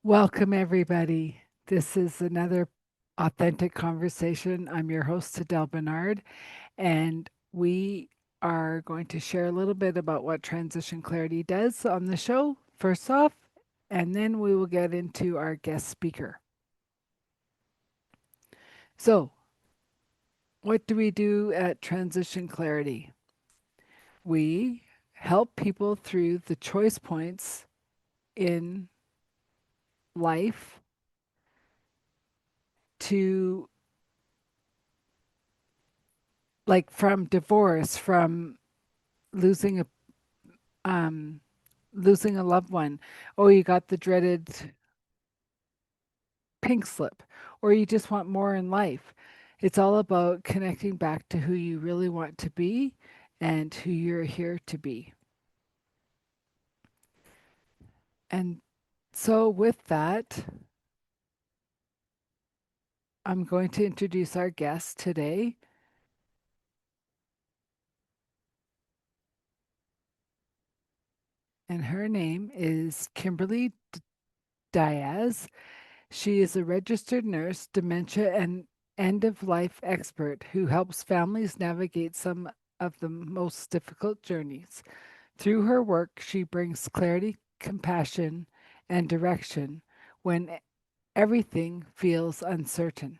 Welcome, everybody. This is another authentic conversation. I'm your host, Adele Bernard, and we are going to share a little bit about what Transition Clarity does on the show, first off, and then we will get into our guest speaker. So, what do we do at Transition Clarity? We help people through the choice points in life to, like, from divorce, from losing a um, losing a loved one. Oh, you got the dreaded pink slip, or you just want more in life. It's all about connecting back to who you really want to be and who you're here to be. And so, with that, I'm going to introduce our guest today, and her name is Kimberly Diaz. She is a registered nurse, dementia, and end of life expert who helps families navigate some of the most difficult journeys. Through her work, she brings clarity, compassion, and direction when everything feels uncertain.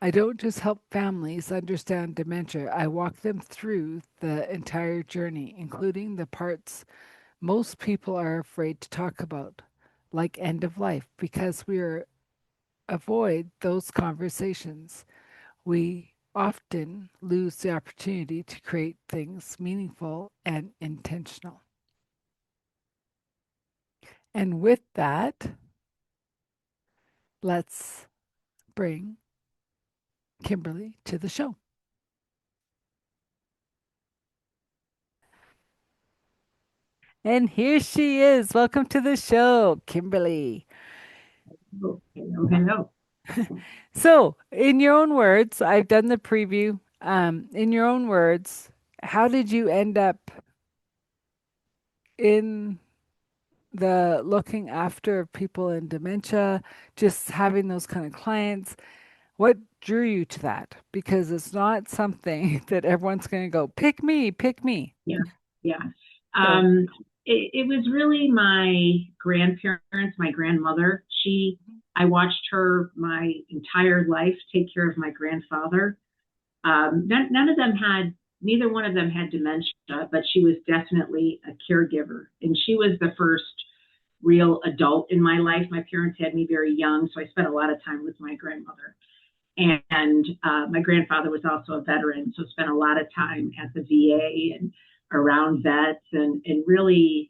I don't just help families understand dementia, I walk them through the entire journey, including the parts most people are afraid to talk about, like end of life, because avoid those conversations. We often lose the opportunity to create things meaningful and intentional. And with that, let's bring Kimberly to the show. And here she is. Welcome to the show, Kimberly. Oh, hello, hello. So, in your own words, I've done the preview. In your own words, how did you end up in the looking after people in dementia, just having those kind of clients? What drew you to that? Because it's not something that everyone's going to go, pick me, pick me. Yeah, yeah. So, Um, it was really my grandparents, my grandmother. I watched her my entire life take care of my grandfather. None of them had, neither one of them had dementia, but she was definitely a caregiver. And she was the first real adult in my life. My parents had me very young, so I spent a lot of time with my grandmother. And my grandfather was also a veteran, so spent a lot of time at the VA and around vets, and really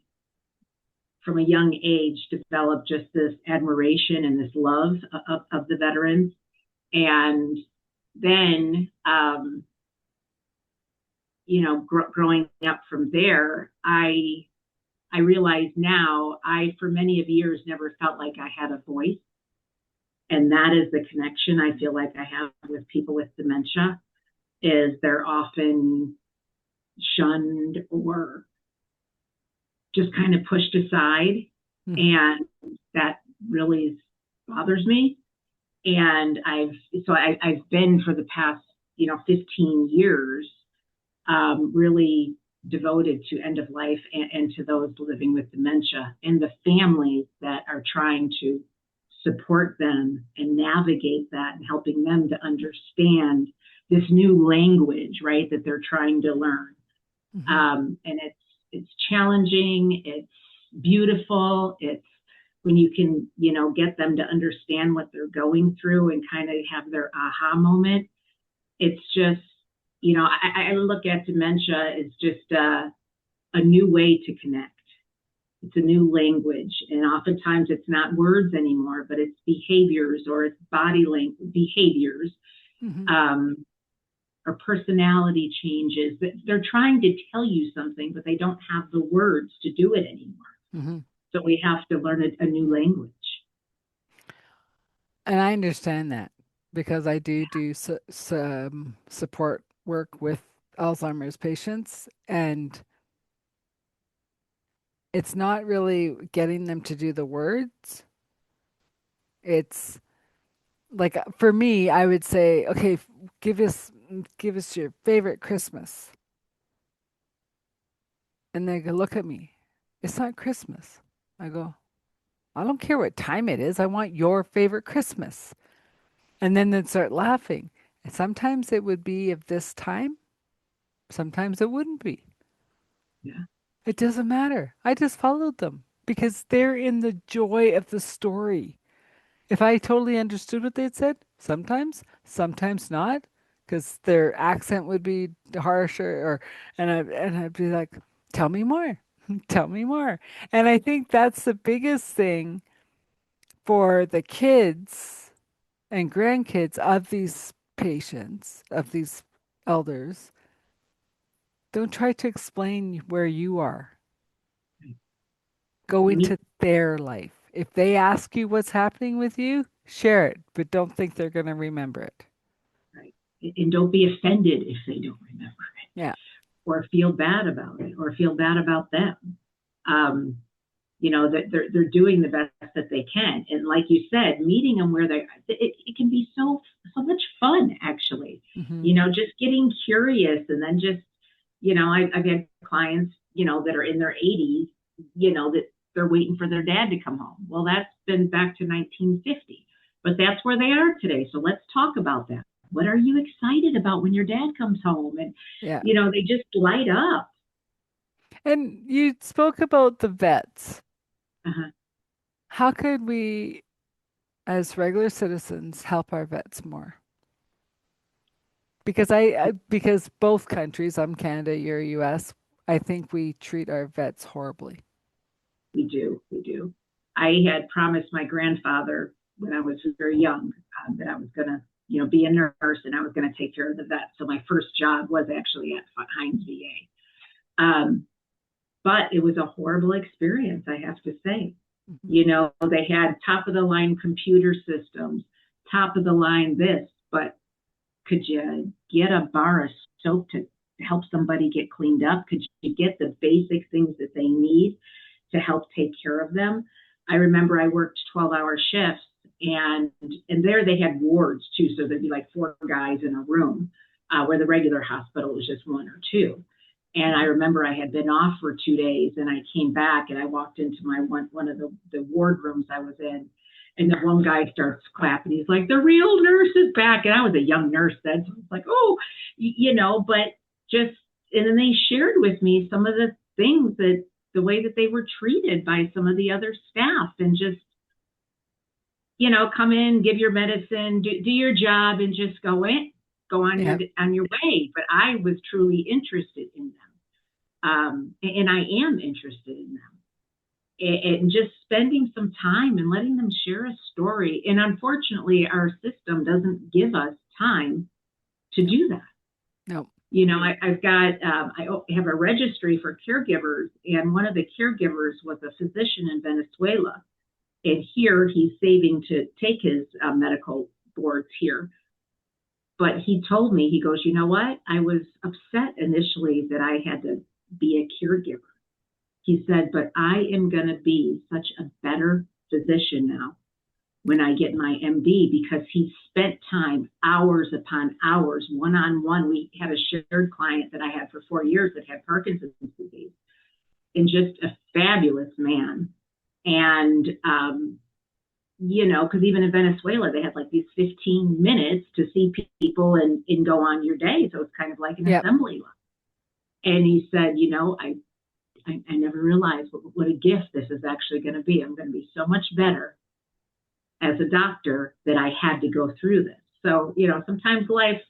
from a young age developed just this admiration and this love of the veterans. And then, growing up from there, I realize now for many of years never felt like I had a voice, and that is the connection I feel like I have with people with dementia. Is they're often shunned or just kind of pushed aside. mhm. And that really bothers me. And I've been for the past, 15 years, really devoted to end of life and to those living with dementia and the families that are trying to support them and navigate that and helping them to understand this new language, right, that they're trying to learn. Mhm. And it's challenging, it's beautiful, it's when you can, get them to understand what they're going through and kind of have their aha moment. It's just, I look at dementia as just a new way to connect. It's a new language, and oftentimes it's not words anymore, but it's behaviors or it's body language behaviors, Mhm. um, or personality changes. That they're trying to tell you something, but they don't have the words to do it anymore. Mhm. So we have to learn a new language. And I understand that because I do some support work with Alzheimer's patients, and it's not really getting them to do the words. It's like for me, I would say, okay, give us your favorite Christmas. And they go look at me. It's not Christmas. I go, I don't care what time it is. I want your favorite Christmas. And then they'd start laughing. And sometimes it would be of this time, sometimes it wouldn't be. Yeah. It doesn't matter. I just followed them because they're in the joy of the story. If I totally understood what they'd said, sometimes, sometimes not, because their accent would be harsher, or and I'd be like, "Tell me more, tell me more." And I think that's the biggest thing for the kids and grandkids of these patients, of these elders. Don't try to explain where you are. Go We into their life. If they ask you what's happening with you, share it, but don't think they're going to remember it. right. And don't be offended if they don't remember it, Yeah. or feel bad about it, or feel bad about them. Um, that they're doing the best that they can, and like you said, meeting them where it can be so much fun, actually. Hmm. Just getting curious, and then just I've had clients that are in their 80s, that they're waiting for their dad to come home. Well, that's been back to 1950, but that's where they are today. So let's talk about that. What are you excited about when your dad comes home? And Yeah. they just light up. And you spoke about the vets. Uh-huh. How could we, as regular citizens, help our vets more? Because because both countries, I'm Canada, you're US, I think we treat our vets horribly. We do. We do. I had promised my grandfather when I was very young that I was going to, be a nurse, and I was going to take care of the vet. So my first job was actually at Heinz VA. But it was a horrible experience, I have to say. Hmm. They had top of the line computer systems, top of the line this, but could you get a bar of soap to help somebody get cleaned up? Could you get the basic things that they need to help take care of them? I remember I worked 12-hour shifts, and there they had wards too, so there'd be like four guys in a room, where the regular hospital was just one or two. And I remember I had been off for 2 days, and I came back, and I walked into my one of the ward rooms I was in, and the one guy starts clapping. He's like, "The real nurse is back." And I was a young nurse then, so it's like, oh, but just, and then they shared with me some of the things, that the way that they were treated by some of the other staff, and just, come in, give your medicine, do your job, and just go Yeah. on your way. But I was truly interested in them, and I am interested in them, and just spending some time and letting them share a story. And unfortunately, our system doesn't give us time to No. do that. No. I've got, I have a registry for caregivers, and one of the caregivers was a physician in Venezuela. And here he's saving to take his medical boards here. But he told me, he goes, "You know what? I was upset initially that I had to be a caregiver." He said, "But I am going to be such a better physician now when I get my MD," because he spent time, hours upon hours, one on one. We had a shared client that I had for 4 years that had Parkinson's disease, and just a fabulous man. And, because even in Venezuela, they had like these 15 minutes to see people, and go on your day. So it's kind of like an Yep. assembly line. And he said, I never realized what a gift this is actually going to be. I'm going to be so much better as a doctor that I had to go through this. So, sometimes life,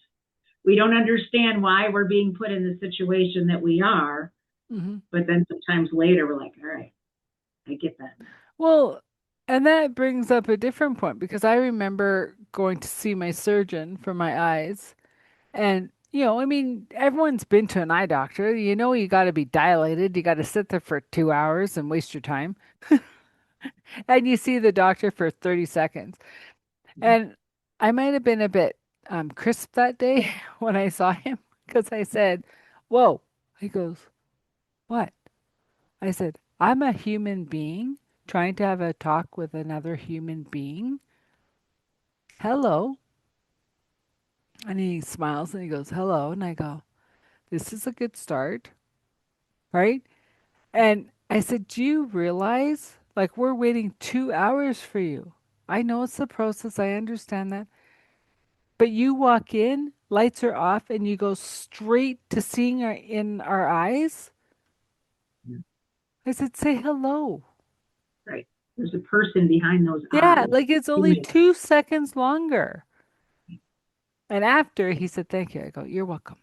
we don't understand why we're being put in the situation that we are. Hmm. But then sometimes later we're like, all right, I get that now. Well, and that brings up a different point because I remember going to see my surgeon for my eyes. And, I mean, everyone's been to an eye doctor. You got to be dilated. You got to sit there for 2 hours and waste your time. And you see the doctor for 30 seconds. And I might have been a bit crisp that day when I saw him because I said, "Whoa." He goes, "What?" I said, I'm a human being trying to have a talk with another human being. Hello. And he smiles and he goes, hello. And I go, this is a good start, right? And I said, do you realize, like, we're waiting 2 hours for you? I know it's the process. I understand that. But you walk in, lights are off, and you go straight to seeing in our eyes. Yeah. I said, say hello. Right. There's a person behind those Yeah, eyes. like it's only Human. 2 seconds longer. And after he said, thank you, I go, you're welcome.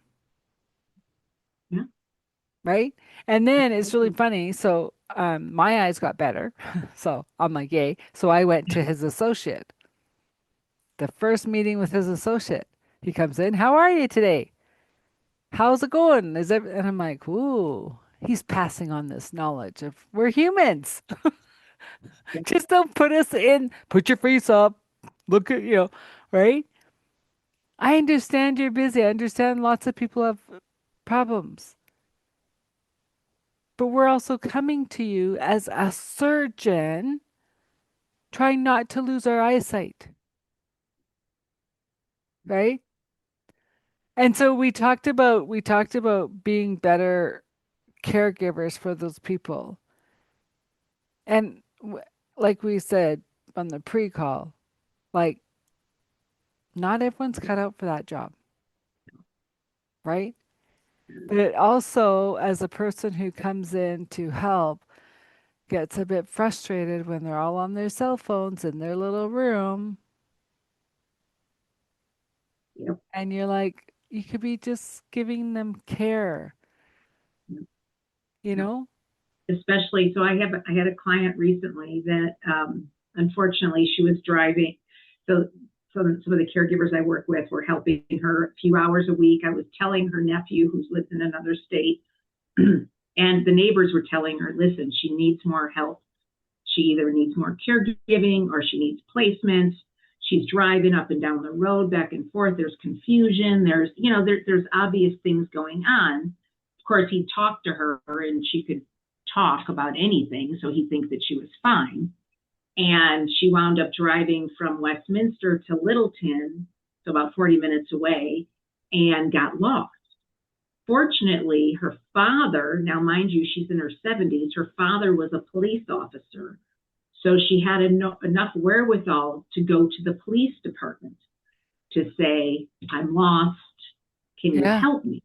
Yeah. Right. And then it's really funny. So my eyes got better. So I'm like, yay. So I went to his associate, the first meeting with his associate. He comes in, how are you today? How's it going? And I'm like, ooh, he's passing on this knowledge of we're humans. Yeah. Just don't put us in, put your face up, look at, right? I understand you're busy. I understand lots of people have problems. But we're also coming to you as a surgeon, trying not to lose our eyesight, right? And so we talked about being better caregivers for those people. And like we said on the pre-call, like not everyone's cut out for that job, right? But it also, as a person who comes in to help, gets a bit frustrated when they're all on their cell phones in their little room, Yep. and you're like, you could be just giving them care, Yep. you Yep. know? Especially, so I had a client recently that unfortunately she was driving. So some of the caregivers I work with were helping her a few hours a week. I was telling her nephew, who's lived in another state, and the neighbors were telling her, listen, she needs more help. She either needs more caregiving or she needs placements. She's driving up and down the road, back and forth. There's confusion. There's obvious things going on. Of course, he talked to her and she could talk about anything, so he thinks that she was fine. And she wound up driving from Westminster to Littleton, so about 40 minutes away, and got lost. Fortunately, her father, now mind you, she's in her 70s, her father was a police officer. So she had enough wherewithal to go to the police department to say, I'm lost. Can you Yeah. help me?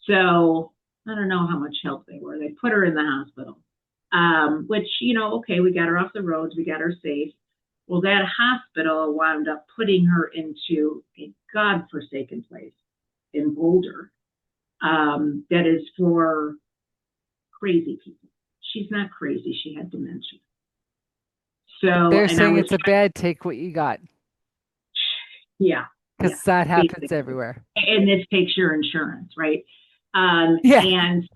So I don't know how much help they were. They put her in the hospital, which, okay, we got her off the roads, we got her safe. Well, that hospital wound up putting her into a godforsaken place in Boulder, that is for crazy people. She's not crazy. She had dementia. So, They're and I saying was it's a trying, bad take what you got yeah, yeah, because that happens basically. everywhere. And this takes your insurance, right? Yeah. And,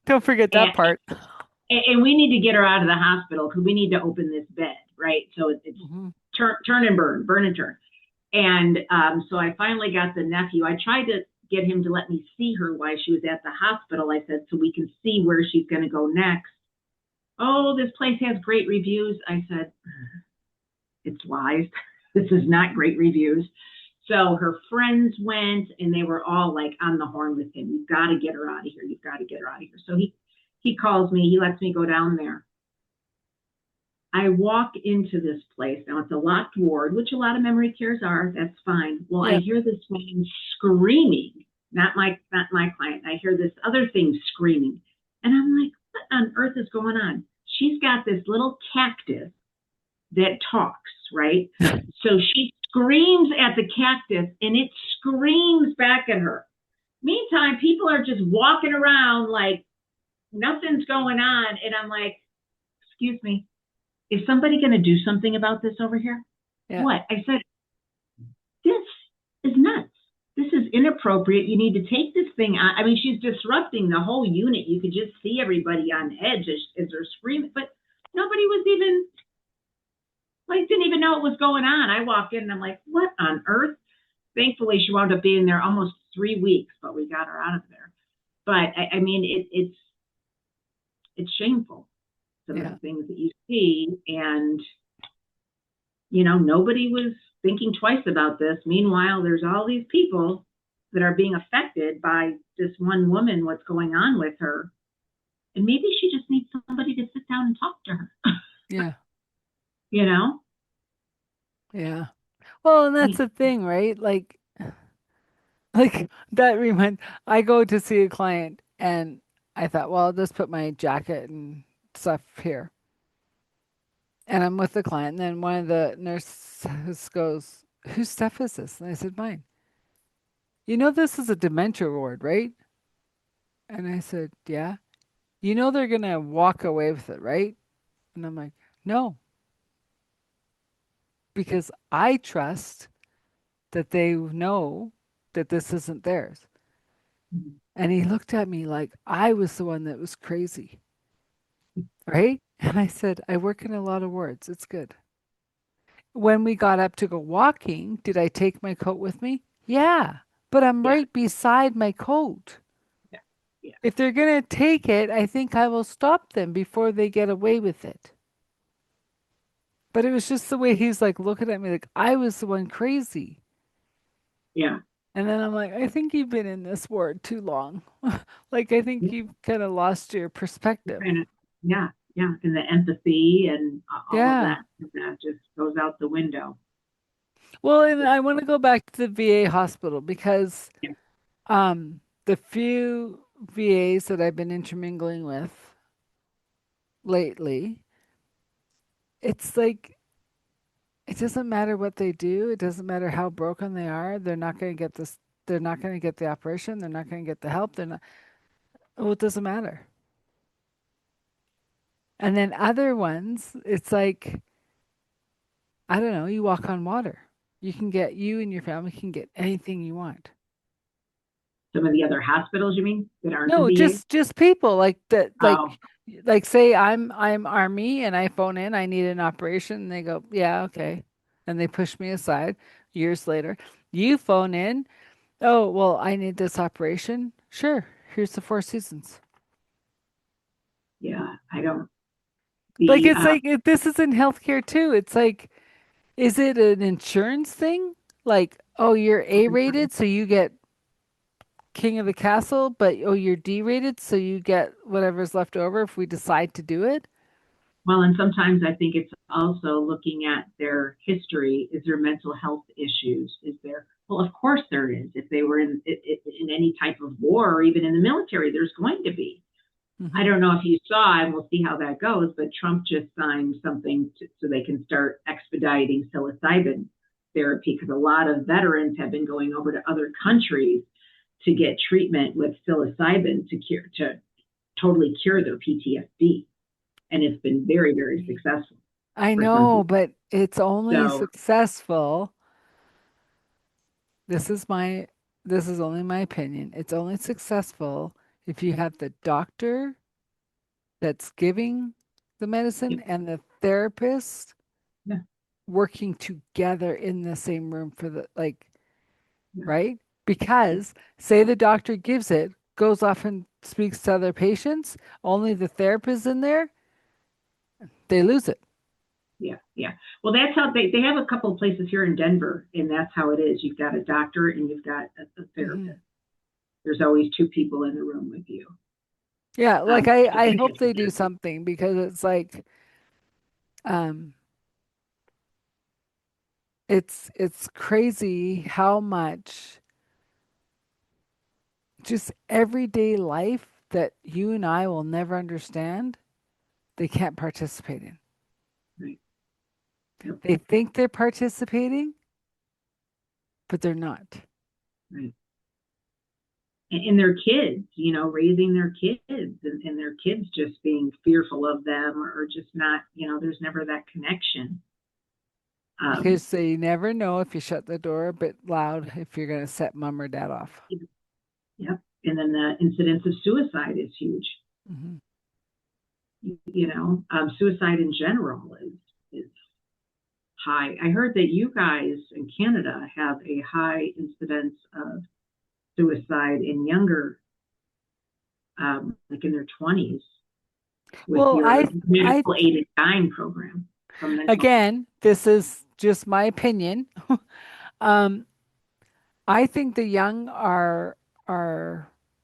Don't forget and that part. and we need to get her out of the hospital because we need to open this bed, right? So it's Hmm. turn and burn and turn. And so I finally got the nephew. I tried to get him to let me see her while she was at the hospital. I said, so we can see where she's going to go next. Oh, this place has great reviews. I said, it's lies. This is not great reviews. So her friends went and they were all like on the horn with him. You've got to get her out of here. You've got to get her out of here. So he calls me. He lets me go down there. I walk into this place. Now it's a locked ward, which a lot of memory cares are. That's fine. Well, I Yep. hear this woman screaming, not my client. I hear this other thing screaming. And I'm like, what on earth is going on? She's got this little cactus that talks, right? So she screams at the cactus and it screams back at her. Meantime, people are just walking around like nothing's going on. And I'm like, excuse me, is somebody going to do something about this over here? Yeah. What? I said, this is nuts. This is inappropriate. You need to take this thing out. I mean, she's disrupting the whole unit. You could just see everybody on edge as they're screaming, but nobody was even, like, didn't even know what was going on. I walk in and I'm like, what on earth? Thankfully, she wound up being there almost 3 weeks, but we got her out of there. But I mean, it's it's shameful, some of the Yeah. things that you see. And, nobody was thinking twice about this. Meanwhile, there's all these people that are being affected by this one woman, what's going on with her. And maybe she just needs somebody to sit down and talk to her, Yeah. you know? Yeah. Well, and that's I the thing, right? Like that remind I go to see a client and I thought, well, I'll just put my jacket and stuff here. And I'm with the client, and then one of the nurses goes, "Whose stuff is this?" And I said, "Mine." You know this is a dementia ward, right? And I said, "Yeah." You know they're gonna walk away with it, right? And I'm like, "No, because I trust that they know that this isn't theirs." And he looked at me like I was the one that was crazy, right? And I said, "I work in a lot of wards. It's good." When we got up to go walking, did I take my coat with me? Yeah, but I'm Yeah, right beside my coat. yeah, yeah, If they're going to take it, I think I will stop them before they get away with it. But it was just the way he's like looking at me like I was the one crazy. yeah. And then I'm like, I think you've been in this ward too long. Like, I think Yeah. you've kind of lost your perspective. Kind of, yeah, yeah. And the empathy and all of Yeah. that just goes out the window. Well, and I want to go back to the VA hospital because Yeah. the few VAs that I've been intermingling with lately, it's like it doesn't matter what they do, it doesn't matter how broken they are, they're not going to get this, they're not going to get the operation, they're not going to get the help, they're not, well, it doesn't matter. And then other ones, it's like, I don't know, you walk on water. You and your family can get anything you want. Some of the other hospitals, you mean, that aren't the No, VA? just people like that, Oh, like say I'm Army and I phone in, I need an operation, and they go, yeah, okay, and they push me aside. Years later, you phone in, oh well, I need this operation. Sure, here's the Four Seasons. yeah. I don't. Like The it's like this is in healthcare too. It's like, is it an insurance thing? Like, oh, you're A rated, so you get king of the castle, but oh, you're D rated, so you get whatever's left over if we decide to do it. Well, and sometimes I think it's also looking at their history. Is there mental health issues? Is there? Well, of course there is. If they were in any type of war or even in the military, there's going to be. I Hmm. don't know if you saw, and we'll see how that goes, but Trump just signed something so they can start expediting psilocybin therapy because a lot of veterans have been going over to other countries to get treatment with psilocybin to totally cure their PTSD, and it's been very very successful I for some know, people. but it's only So successful. This is my, this is only my opinion. It's only successful if you have the doctor that's giving the medicine yeah, and the therapist yeah, working together in the same room for the like, yeah, right? yeah, Because say the doctor gives it, goes off and speaks to other patients, only the therapist in there, they lose it. yeah, yeah. Well, that's how they have a couple of places here in Denver, and that's how it is. You've got a doctor and you've got a Hmm. therapist. There's always two people in the room with you. Yeah, like I Doing hope they do therapy. something because it's like um it's crazy how much just everyday life that you and I will never understand, they can't participate in. Right. Yep. They think they're participating, but they're not. Right. And their kids, raising their kids and their kids just being fearful of them or just not, there's never that connection. Um, Because they never know if you shut the door a bit loud if you're going to set mom or dad off. yep. And then the incidence of suicide is huge. Hmm. Suicide in general is high. I heard that you guys in Canada have a high incidence of suicide in younger, like in their 20s. with Well, your I, medical aid and dying program from mental. again, this is just my opinion. um, I think the young are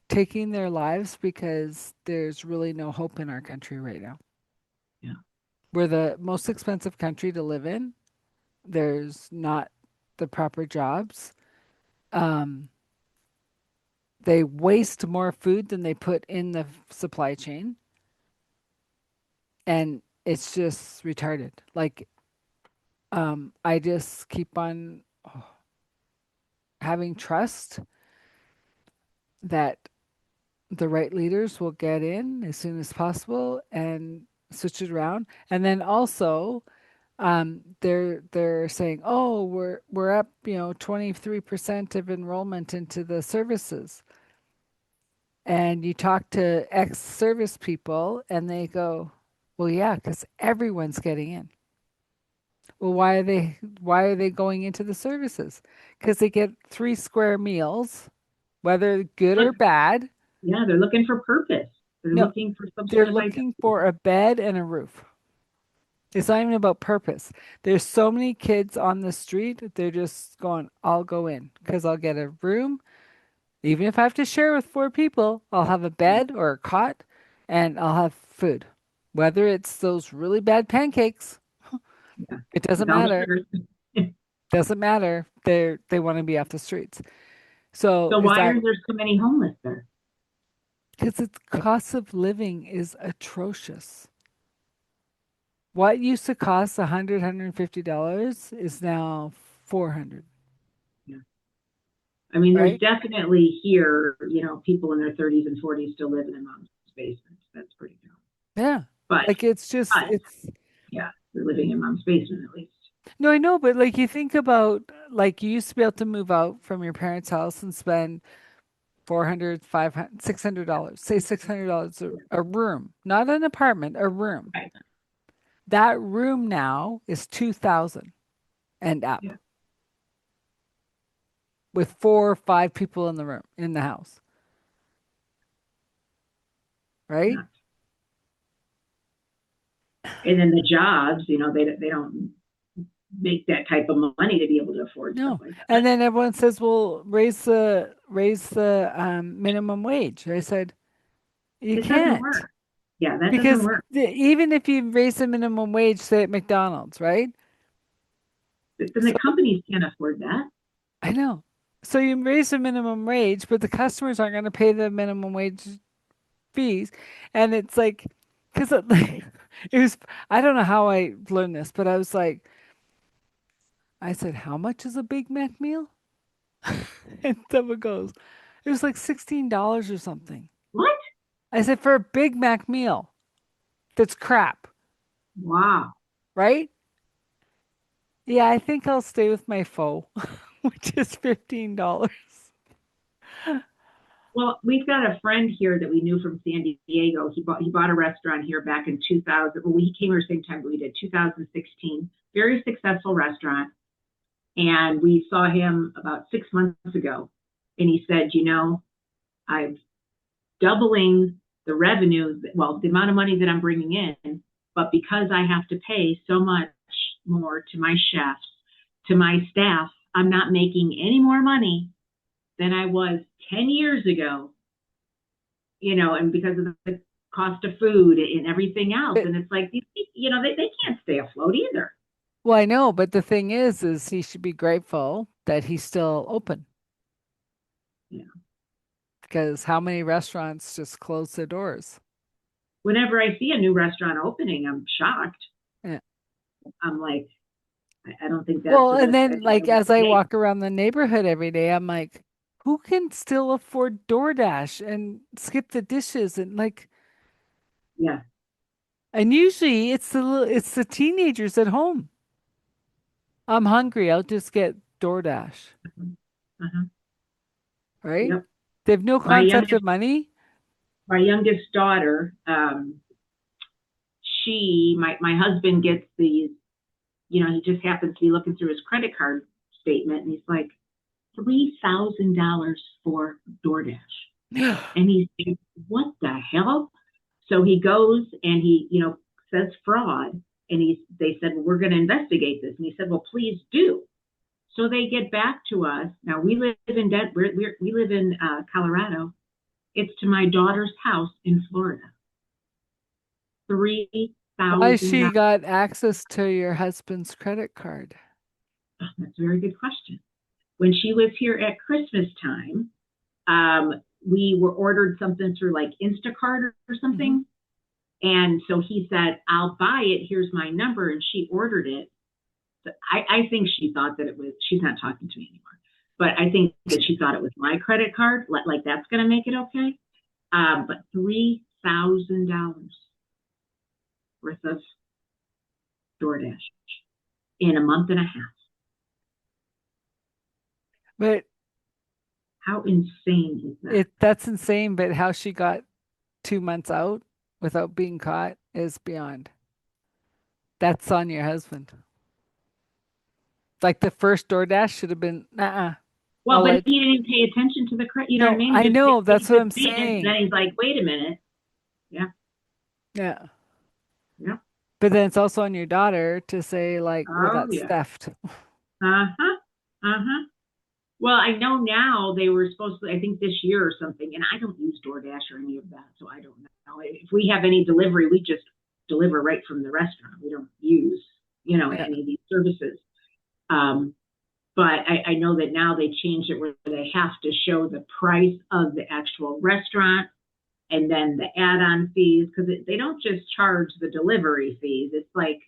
taking their lives because there's really no hope in our country right now. Yeah. We're the most expensive country to live in. There's not the proper jobs. Um, they waste more food than they put in the supply chain, and it's just retarded. Like, I just keep on having trust that the right leaders will get in as soon as possible and switch it around. And then also, they're saying, oh, we're up, 23% of enrollment into the services. And you talk to ex-service people, and they go, well, yeah, because everyone's getting in. Well, why are they going into the services? Because they get 3 square meals, whether good Look, or bad. yeah, they're looking for purpose. They're No, looking for some they're sort of looking identity. for a bed and a roof. It's not even about purpose. There's so many kids on the street, they're just going, I'll go in because I'll get a room. Even if I have to share with 4 people, I'll have a bed or a cot and I'll have food. Whether it's those really bad pancakes, Yeah, it doesn't with all the matter. sugars. Doesn't matter. They want to be off the streets. So So is why that are there so many homeless there? because the cost of living is atrocious. What used to cost 100, $150 is now 400, Yeah. I mean, there's right? definitely here, people in their 30s and 40s still living in mom's basements. That's pretty cool. Yeah. But, Like it's just but it's yeah, they're living in mom's basement at least. no, I know, but like you think about like you used to be able to move out from your parents' house and spend 400, 500, $600, say $600 a room, not an apartment, a room. Right. That room now is 2,000 and up Yeah. with 4 or 5 people in the room in the house, right? Nuts. And then the jobs, they don't make that type of money to be able to afford stuff No. like that. And then everyone says, "Well, raise the minimum wage." I said, "You It doesn't can't." work. Yeah, that doesn't Because work. even if you raise the minimum wage, say at McDonald's, right? Then the So companies can't afford that. I know. So you raise the minimum wage, but the customers aren't going to pay the minimum wage fees, and it's like, because it, like, it was. I don't know how I learned this, but I was like, I said, "How much is a Big Mac meal?" And someone goes, "It was like $16 or something." What? I said, "For a Big Mac meal, that's crap, Wow. right?" Yeah, I think I'll stay with my foe, which is $15. Well, we've got a friend here that we knew from San Diego. He bought a restaurant here back in 2000. Well, he came here the same time we did, 2016. Very successful restaurant. And we saw him about 6 months ago. And he said, I'm doubling the revenue, well, the amount of money that I'm bringing in, but because I have to pay so much more to my chefs, to my staff, I'm not making any more money than I was 10 years ago, and because of the cost of food and everything else. But, And it's like, they can't stay afloat either. well, I know, but the thing is he should be grateful that he's still open Yeah. because how many restaurants just close their doors? Whenever I see a new restaurant opening, I'm shocked. Yeah. I'm like, I don't think that's Well, the and best then idea like we as could I take. walk around the neighborhood every day, I'm like, who can still afford DoorDash and skip the dishes and like, Yeah. and usually it's the teenagers at home. I'm hungry. I'll just get DoorDash, Uh-huh. right? Yep. They have no My concept of youngest, money. my youngest daughter, my husband gets these, he just happens to be looking through his credit card statement and he's like, $3,000 for DoorDash. And he's like, what the hell? So he goes and he, says fraud. And they said, well, we're going to investigate this. And he said, well, please do. So they get back to us. Now we live in we live in Colorado. It's to my daughter's house in Florida. three Why thousand she dollars. got access to your husband's credit card? That's a very good question. When she was here at Christmas time, we were ordered something through like Instacart or Hmm. something. And so he said, I'll buy it. Here's my number. And she ordered it. So I think she thought that it was, she's not talking to me anymore, but I think that she thought it was my credit card. Like that's going to make it okay. But $3,000 worth of DoorDash in a month and a half. But How insane is that? that's insane. But how she got 2 months out without being caught is beyond. That's on your husband. Like the first DoorDash should have been, Well, I'll but let. he didn't pay attention to the credit. You know what I No, mean? I know. He That's what just I'm paid it. Then saying. he's like, wait a minute. Yeah, Yeah. yeah. But then it's also on your daughter to say, like, well, Oh that's yeah. theft. Uh huh. Uh huh. Well, I know now they were supposed to, I think this year or something, and I don't use DoorDash or any of that, so I don't know. If we have any delivery, we just deliver right from the restaurant. We don't use, Yeah. any of these services. Um, but I know that now they changed it where they have to show the price of the actual restaurant and then the add-on fees because they don't just charge the delivery fees. It's like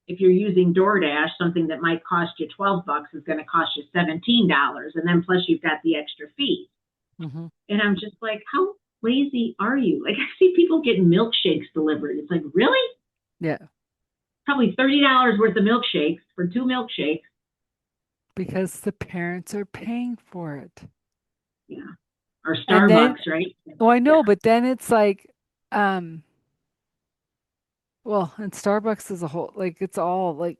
if you're using DoorDash, something that might cost you $12 is going to cost you $17, and then plus you've got the extra fees. Hmm. And I'm just like, how lazy are you? Like I see people getting milkshakes delivered. It's like, really? Yeah. Probably $30 worth of milkshakes for two milkshakes. Because the parents are paying for it. Yeah, or And then, Starbucks, right? oh, I Yeah, know, but then it's like, um, well, and Starbucks as a whole, like it's all like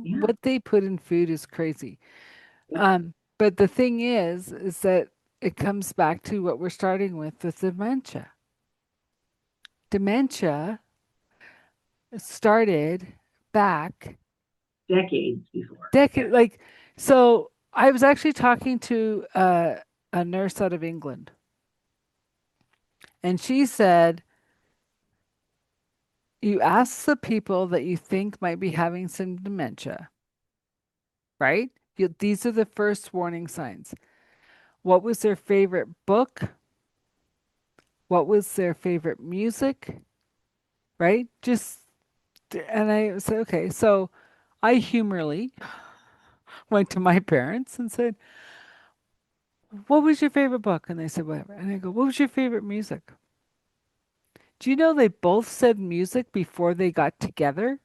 yeah, what they put in food is crazy. yeah. But the thing is that it comes back to what we're starting with dementia. Dementia started back Decades before. decade Yeah. like so I was actually talking to a nurse out of England, and she said, you ask the people that you think might be having some dementia, right? These are the first warning signs. What was their favorite book? What was their favorite music? Right? And I said, okay. So I humorly went to my parents and said, what was your favorite book? And they said, whatever. And I go, what was your favorite music? Do you know they both said music before they got together?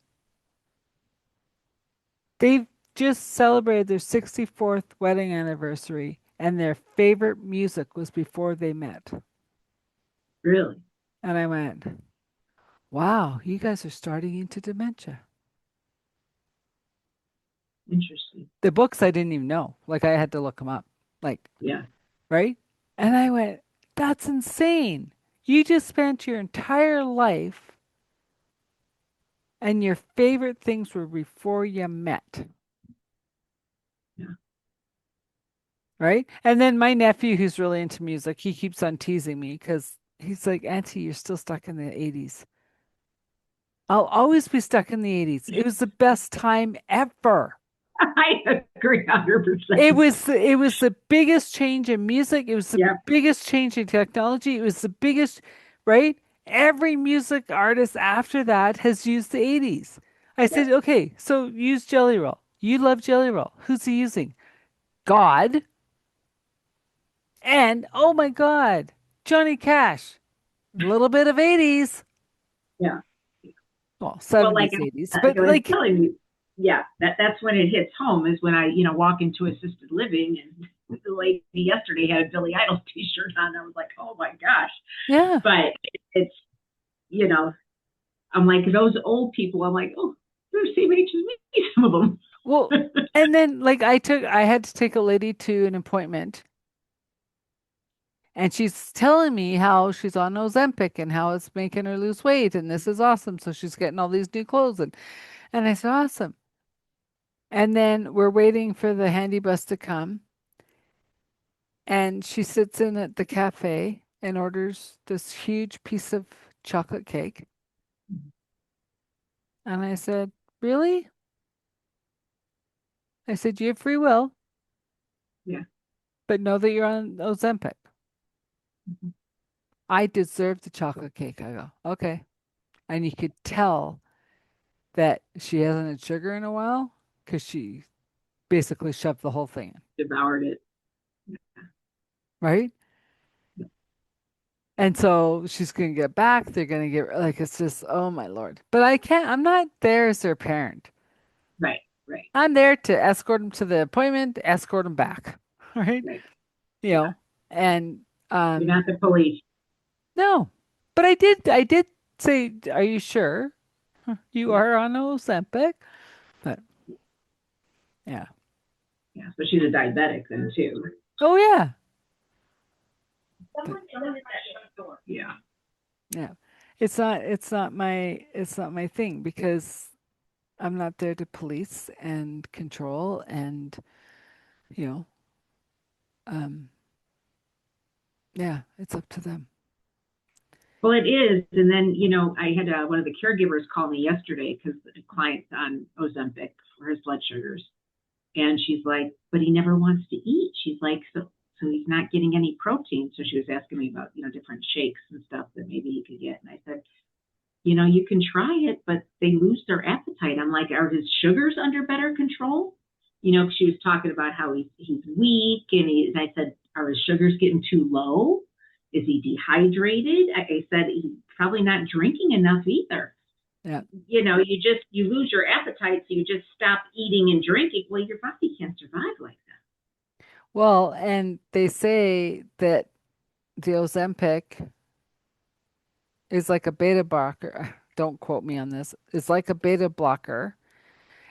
They've just celebrated their 64th wedding anniversary, and their favorite music was before they met. Really And I went, wow, you guys are starting into dementia. interesting. The books I didn't even know. Like I had to look them up. Like, Yeah. right? And I went, that's insane. You just spent your entire life and your favorite things were before you met. Yeah. Right? And then my nephew, who's really into music, he keeps on teasing me because he's like, Auntie, you're still stuck in the 80s. I'll always be stuck in the 80s. It was the best time ever. I agree 100%. It was the biggest change in music. It was the Yeah. biggest change in technology. It was the biggest, right? Every music artist after that has used the 80s. I Yeah. said, okay, so use Jelly Roll. You love Jelly Roll. Who's he using? God. And oh my God, Johnny Cash. A little bit of 80s. Yeah. Well, Well, like, 70s, 80s. like But I was like, telling you, yeah, that's when it hits home is when I, walk into assisted living and the lady yesterday had a Billy Idol t-shirt on. I was like, oh my gosh. yeah. But it's, you know, I'm like those old people. I'm like, oh, they're the same age as me, some of them. Well, and then like I had to take a lady to an appointment. And she's telling me how she's on Ozempic and how it's making her lose weight and this is awesome. So she's getting all these new clothes and I said, awesome. And then we're waiting for the handy bus to come and she sits in at the cafe and orders this huge piece of chocolate cake. And I said, really? I said, you have free will, Yeah. but know that you're on Ozempic. Mhm. I deserve the chocolate cake. I go, okay. And you could tell that she hasn't had sugar in a while because she basically shoved the whole thing in, Devoured it. right? And so she's going to get back. They're going to get, like, it's just, oh my Lord. But I can't, I'm not there as their parent. Right, right, I'm there to escort them to the appointment, escort them back, right? right. You Yeah. know, and, You're not the police. no, but I did say, are you sure you Yeah. are on Ozempic? But yeah. Yeah. So she's a diabetic then too. Oh yeah. But Yeah. yeah. It's not my thing because I'm not there to police and control and, you know, um, yeah, it's up to them. Well, it is. And then, I had one of the caregivers call me yesterday because the client's on Ozempic for his blood sugars. And she's like, but he never wants to eat. She's like, so he's not getting any protein. So she was asking me about, different shakes and stuff that maybe he could get. And I said, you can try it, but they lose their appetite. I'm like, are his sugars under better control? She was talking about how he's weak, and I said, are his sugars getting too low? Is he dehydrated? I said he's probably not drinking enough either. Yeah. You lose your appetite, so you just stop eating and drinking. Well, your body can't survive like that. Well, and they say that the Ozempic is like a beta blocker. Don't quote me on this. It's like a beta blocker.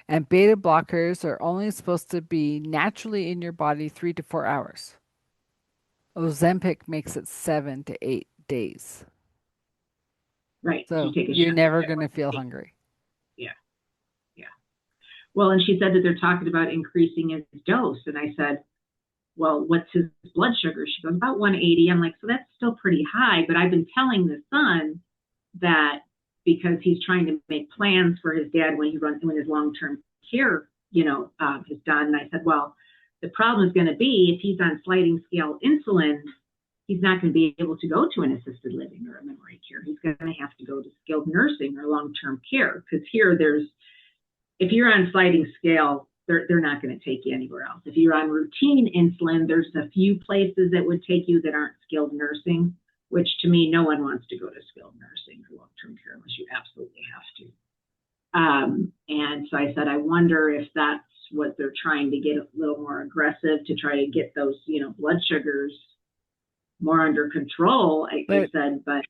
And beta blockers are only supposed to be naturally in your body 3 to 4 hours. Ozempic makes it 7 to 8 days. Right. So you So take a you're shot never at going to one feel day. hungry. Yeah. Yeah. Well, and she said that they're talking about increasing his dose. And I said, well, what's his blood sugar? She goes, about 180. I'm like, so that's still pretty high. But I've been telling the son that because he's trying to make plans for his dad when his long term care, is done. And I said, well, the problem is going to be if he's on sliding scale insulin, he's not going to be able to go to an assisted living or a memory care. He's going to have to go to skilled nursing or long term care because here there's if you're on sliding scale, they're not going to take you anywhere else. If you're on routine insulin, there's a few places that would take you that aren't skilled nursing, which to me, no one wants to go to skilled nursing for long-term care unless you absolutely have to. And so I said, I wonder if that's what they're trying to get a little more aggressive to try to get those, blood sugars more under control. I But said, but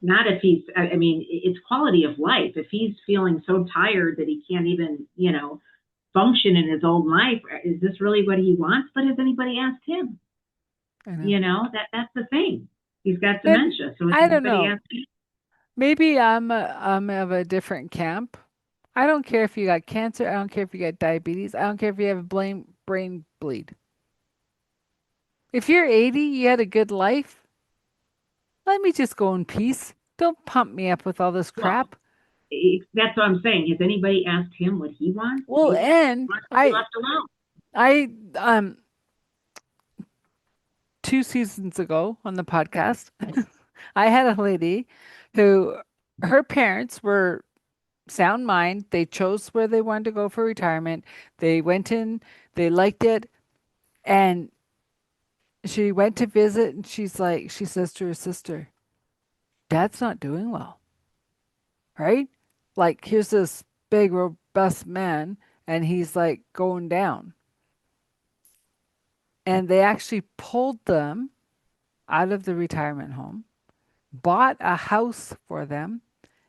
not if he's, I mean, it's quality of life. If he's feeling so tired that he can't even, function in his old life, is this really what he wants? But has anybody asked him? I know. That's the thing. He's got And dementia. So has I don't anybody know. asked him? Maybe I'm of a different camp. I don't care if you got cancer. I don't care if you got diabetes. I don't care if you have a brain bleed. If you're 80, you had a good life, let me just go in peace. Don't pump me up with all this Well, crap. that's what I'm saying. Has anybody asked him what he wants? Well, He and wants to be left alone. I, 2 seasons ago on the podcast, I had a lady who her parents were sound mind. They chose where they wanted to go for retirement. They went in, they liked it, and she went to visit and she says to her sister, Dad's not doing well, right? Like, here's this big, robust man, and he's like going down. And they actually pulled them out of the retirement home, bought a house for them,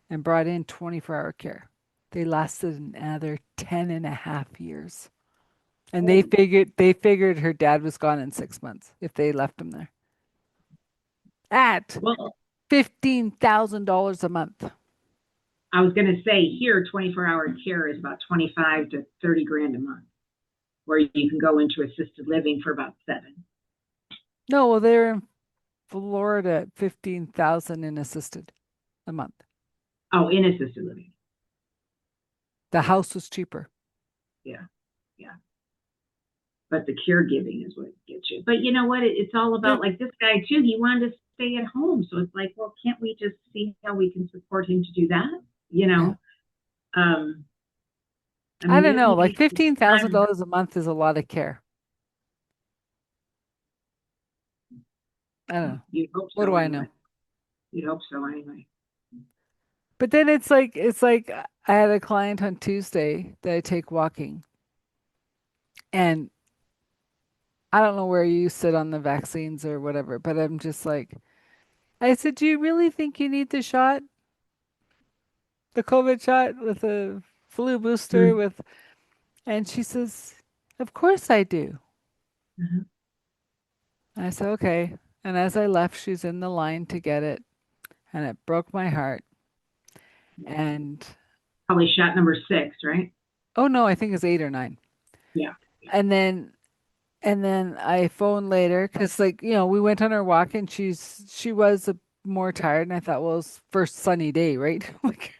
and brought in 24-hour care. They lasted another 10 and a half years. And Holy, they figured her dad was gone in 6 months if they left him there. at Well, $15,000 a month. I was going to say here, 24-hour care is about 25 to 30 grand a month, where you can go into assisted living for about seven. No, well, they're in Florida at 15,000 in assisted a month. Oh, in assisted living. The Yeah, house was cheaper. yeah, yeah. But the caregiving is what gets you. But you know what? It's all Yeah. about like this guy too. He wanted to stay at home, so it's like, well, can't we just see how we can support him to do that? You Yeah. know, um, I I mean, don't know. Like maybe I'm. $15,000 a month is a lot of care. I don't know. You'd hope What do so I anyway. know? You'd hope so anyway. But then it's like I had a client on Tuesday that I take walking, and I don't know where you sit on the vaccines or whatever, but I'm just like, I said, "Do you really think you need the shot, the COVID shot with a flu booster Mm-hmm. with?" And she says, "Of course I do." I said, "Okay." And as I left, she's in the line to get it, and it broke my heart. And Probably shot number six, right? oh no, I think it's 8 or 9. Yeah. And then I phoned later because we went on our walk and she was more tired and I thought, well, it's first sunny day, right? Like,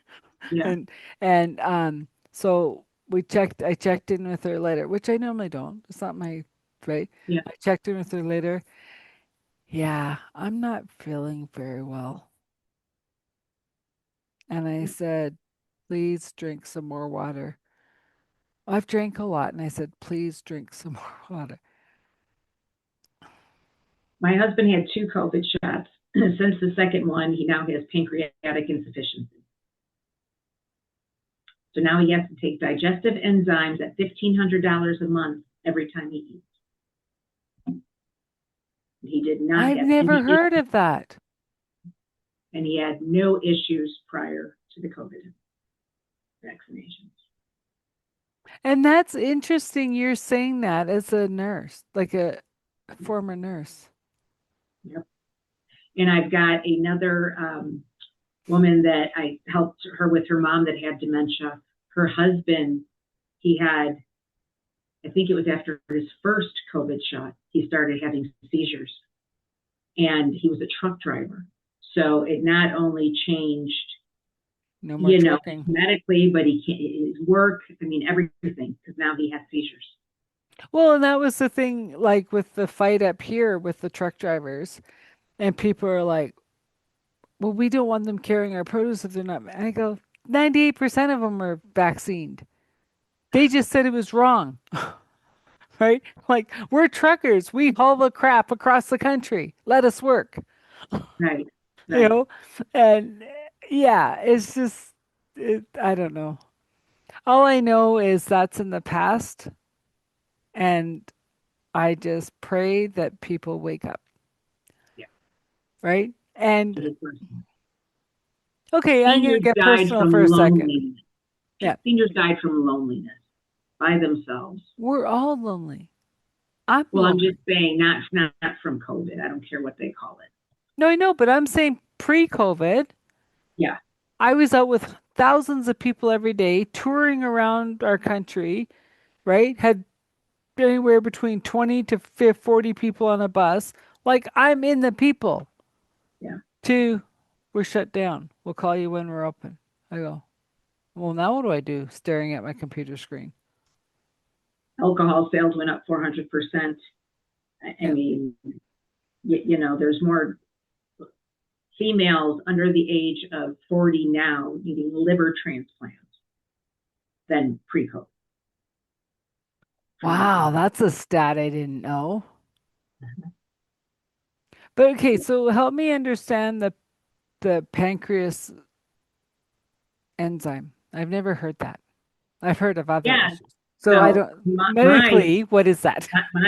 Yeah. and so I checked in with her later, which I normally don't. It's not my right. Yeah. I checked in with her later. Yeah, I'm not feeling very well. And I said, please drink some more water. I've drank a lot and I said, please drink some more water. My husband had two COVID shots. Since the second one, he now has pancreatic insufficiency. So now he has to take digestive enzymes at $1,500 a month every time he eats. He did not I've have never any heard issues, of that. and he had no issues prior to the COVID vaccinations. And that's interesting you're saying that as a nurse, like a former nurse. Yep. And I've got another woman that I helped her with her mom that had dementia. Her husband, he had, I think it was after his first COVID shot, he started having seizures. And he was a truck driver. So it not only changed, No more trucking. medically, but his work, I mean, everything, because now he has seizures. Well, and that was the thing, like with the fight up here with the truck drivers, and people are like, well, we don't want them carrying our produce if they're not. And I go, 98% of them are vaccinated. They just said it was wrong, right? Like, we're truckers. We haul the crap across the country. Let us work, Right, you right. know? And yeah, it's just, I don't know. All I know is that's in the past, and I just pray that people wake up, Yeah, right? And 100%. okay, I'm gonna Seniors get died personal for from a second. loneliness. Yeah, Yeah, seniors died from loneliness by themselves. we're all lonely. I'm Well, I'm lonely. just saying, not from COVID. I don't care what they call it. No, I know, but I'm saying pre-COVID, Yeah, I was out with thousands of people every day touring around our country, right? Had anywhere between 20 to 40 people on a bus. Like I'm in the people. yeah. Two, we're shut down. We'll call you when we're open. I go, well, now what do I do? Staring at my computer screen. Alcohol sales went up 400%. I Yeah. mean, there's more females under the age of 40 now needing liver transplants than pre-COVID from Wow, alcohol. that's a stat I didn't know. But okay, so help me understand the pancreas enzyme. I've never heard that. I've heard of other Yeah. issues. So I So don't my my medically, what is that?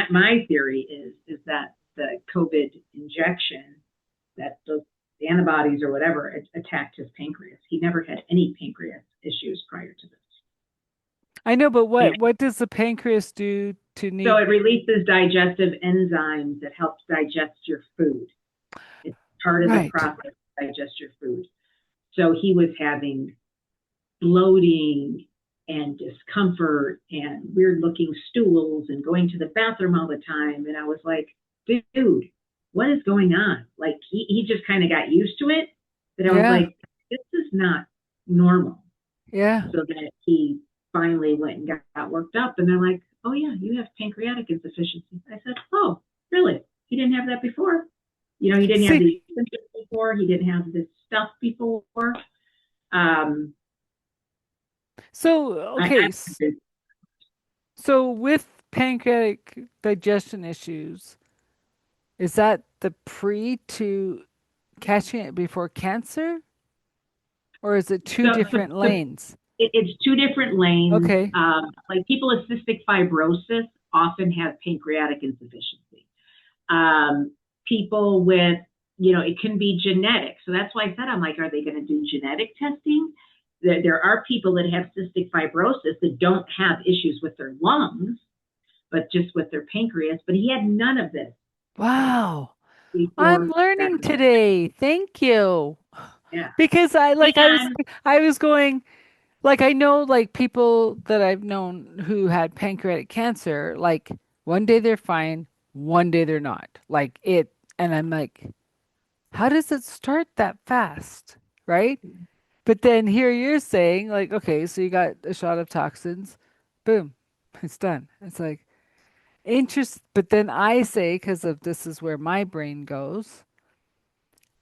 my theory is that the COVID injection, that those antibodies or whatever attacked his pancreas. He never had any pancreas issues prior to this. I know, but And what does the pancreas do to so need? it releases digestive enzymes that helps digest your food. part of the Right. process to digest your food. So he was having bloating and discomfort and weird looking stools and going to the bathroom all the time. And I was like, dude, what is going on? Like he just kind of got used to it. But I was Yeah. like, this is not normal. Yeah. So that he finally went and got worked up. And they're like, oh, yeah, you have pancreatic insufficiency. I said, oh, really? He didn't have that before. He didn't have See, these symptoms before. He didn't have this stuff before. Um, so I okay. So with pancreatic digestion issues, is that the pre to catching it before cancer, or is it two so different lanes? it's two different lanes. Okay. Like people with cystic fibrosis often have pancreatic insufficiency. People with, it can be genetic. So that's why I said, I'm like, are they going to do genetic testing? There are people that have cystic fibrosis that don't have issues with their lungs, but just with their pancreas. But he had none of this Wow. I'm before that. learning today. Thank you. Yeah. Because And I was going like I know like people that I've known who had pancreatic cancer, like one day they're fine, one day they're not. Like it and I'm like, how does it start that fast? Right? But then here you're saying like, okay, so you got a shot of toxins, boom, it's done. It's like interest, but then I say because of this is where my brain goes.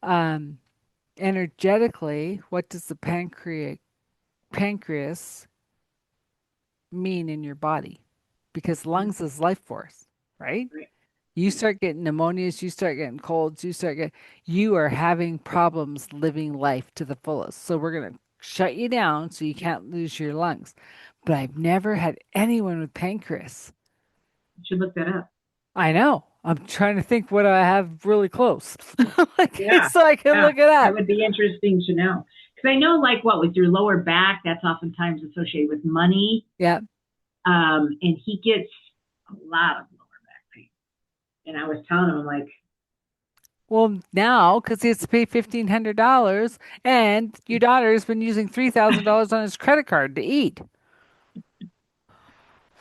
Um, energetically, what does the pancreas mean in your body? Because lungs is life force, right? right. You start getting pneumonias, you start getting colds, you are having problems living life to the fullest. So we're going to shut you down so you can't lose your lungs. But I've never had anyone with pancreas. You should look that up. I know. I'm trying to think what I have really close. Like, Yeah. so I can Yeah. look it That up. would be interesting to know. Because I know, like, what with your lower back, that's oftentimes associated with money. Yeah. And he gets a lot of lower back pain. And I was telling him, like, Well, now, because he has to pay $1,500, and your daughter's been using $3,000 on his credit card to eat.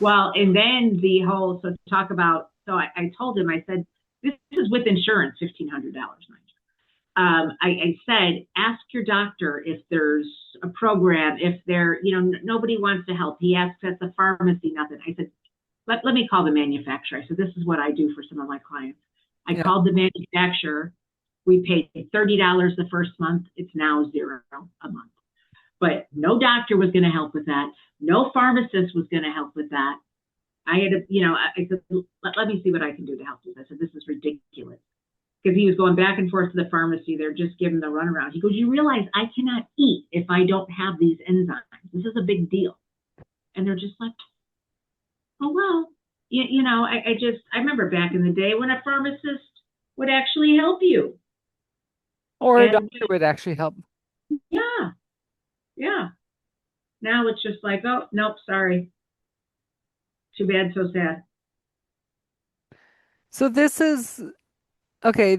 well, and then the whole, so talk about, so I told him, I said, this is with insurance, $1,500. I said, ask your doctor if there's a program, if there, nobody wants to help. He asked at the pharmacy, nothing. I said, let me call the manufacturer. I said, this is what I do for some of my clients. I Yeah. called the manufacturer. We paid $30 the first month. It's now zero a month. But no doctor was going to help with that. No pharmacist was going to help with that. I had to, I said, let me see what I can do to help you. I said, this is ridiculous. Because he was going back and forth to the pharmacy. They're just giving the runaround. He goes, you realize I cannot eat if I don't have these enzymes. This is a big deal. And they're just like, oh, well, I remember back in the day when a pharmacist would actually help you. Or a And doctor would actually help. yeah, yeah. Now it's just like, oh, nope, sorry. Too bad, so sad. So this is okay.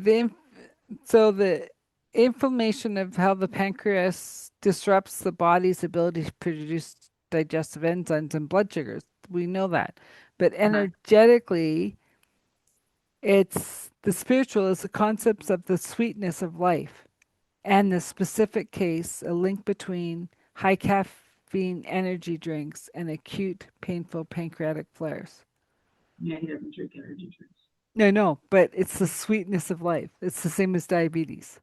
So the inflammation of how the pancreas disrupts the body's ability to produce digestive enzymes and blood sugars. We know that. But Uh-huh. energetically, it's the spiritual is the concepts of the sweetness of life. And the specific case, a link between high caffeine energy drinks and acute painful pancreatic flares. Yeah, he doesn't drink energy drinks. No, no, but it's the sweetness of life. It's the same as diabetes,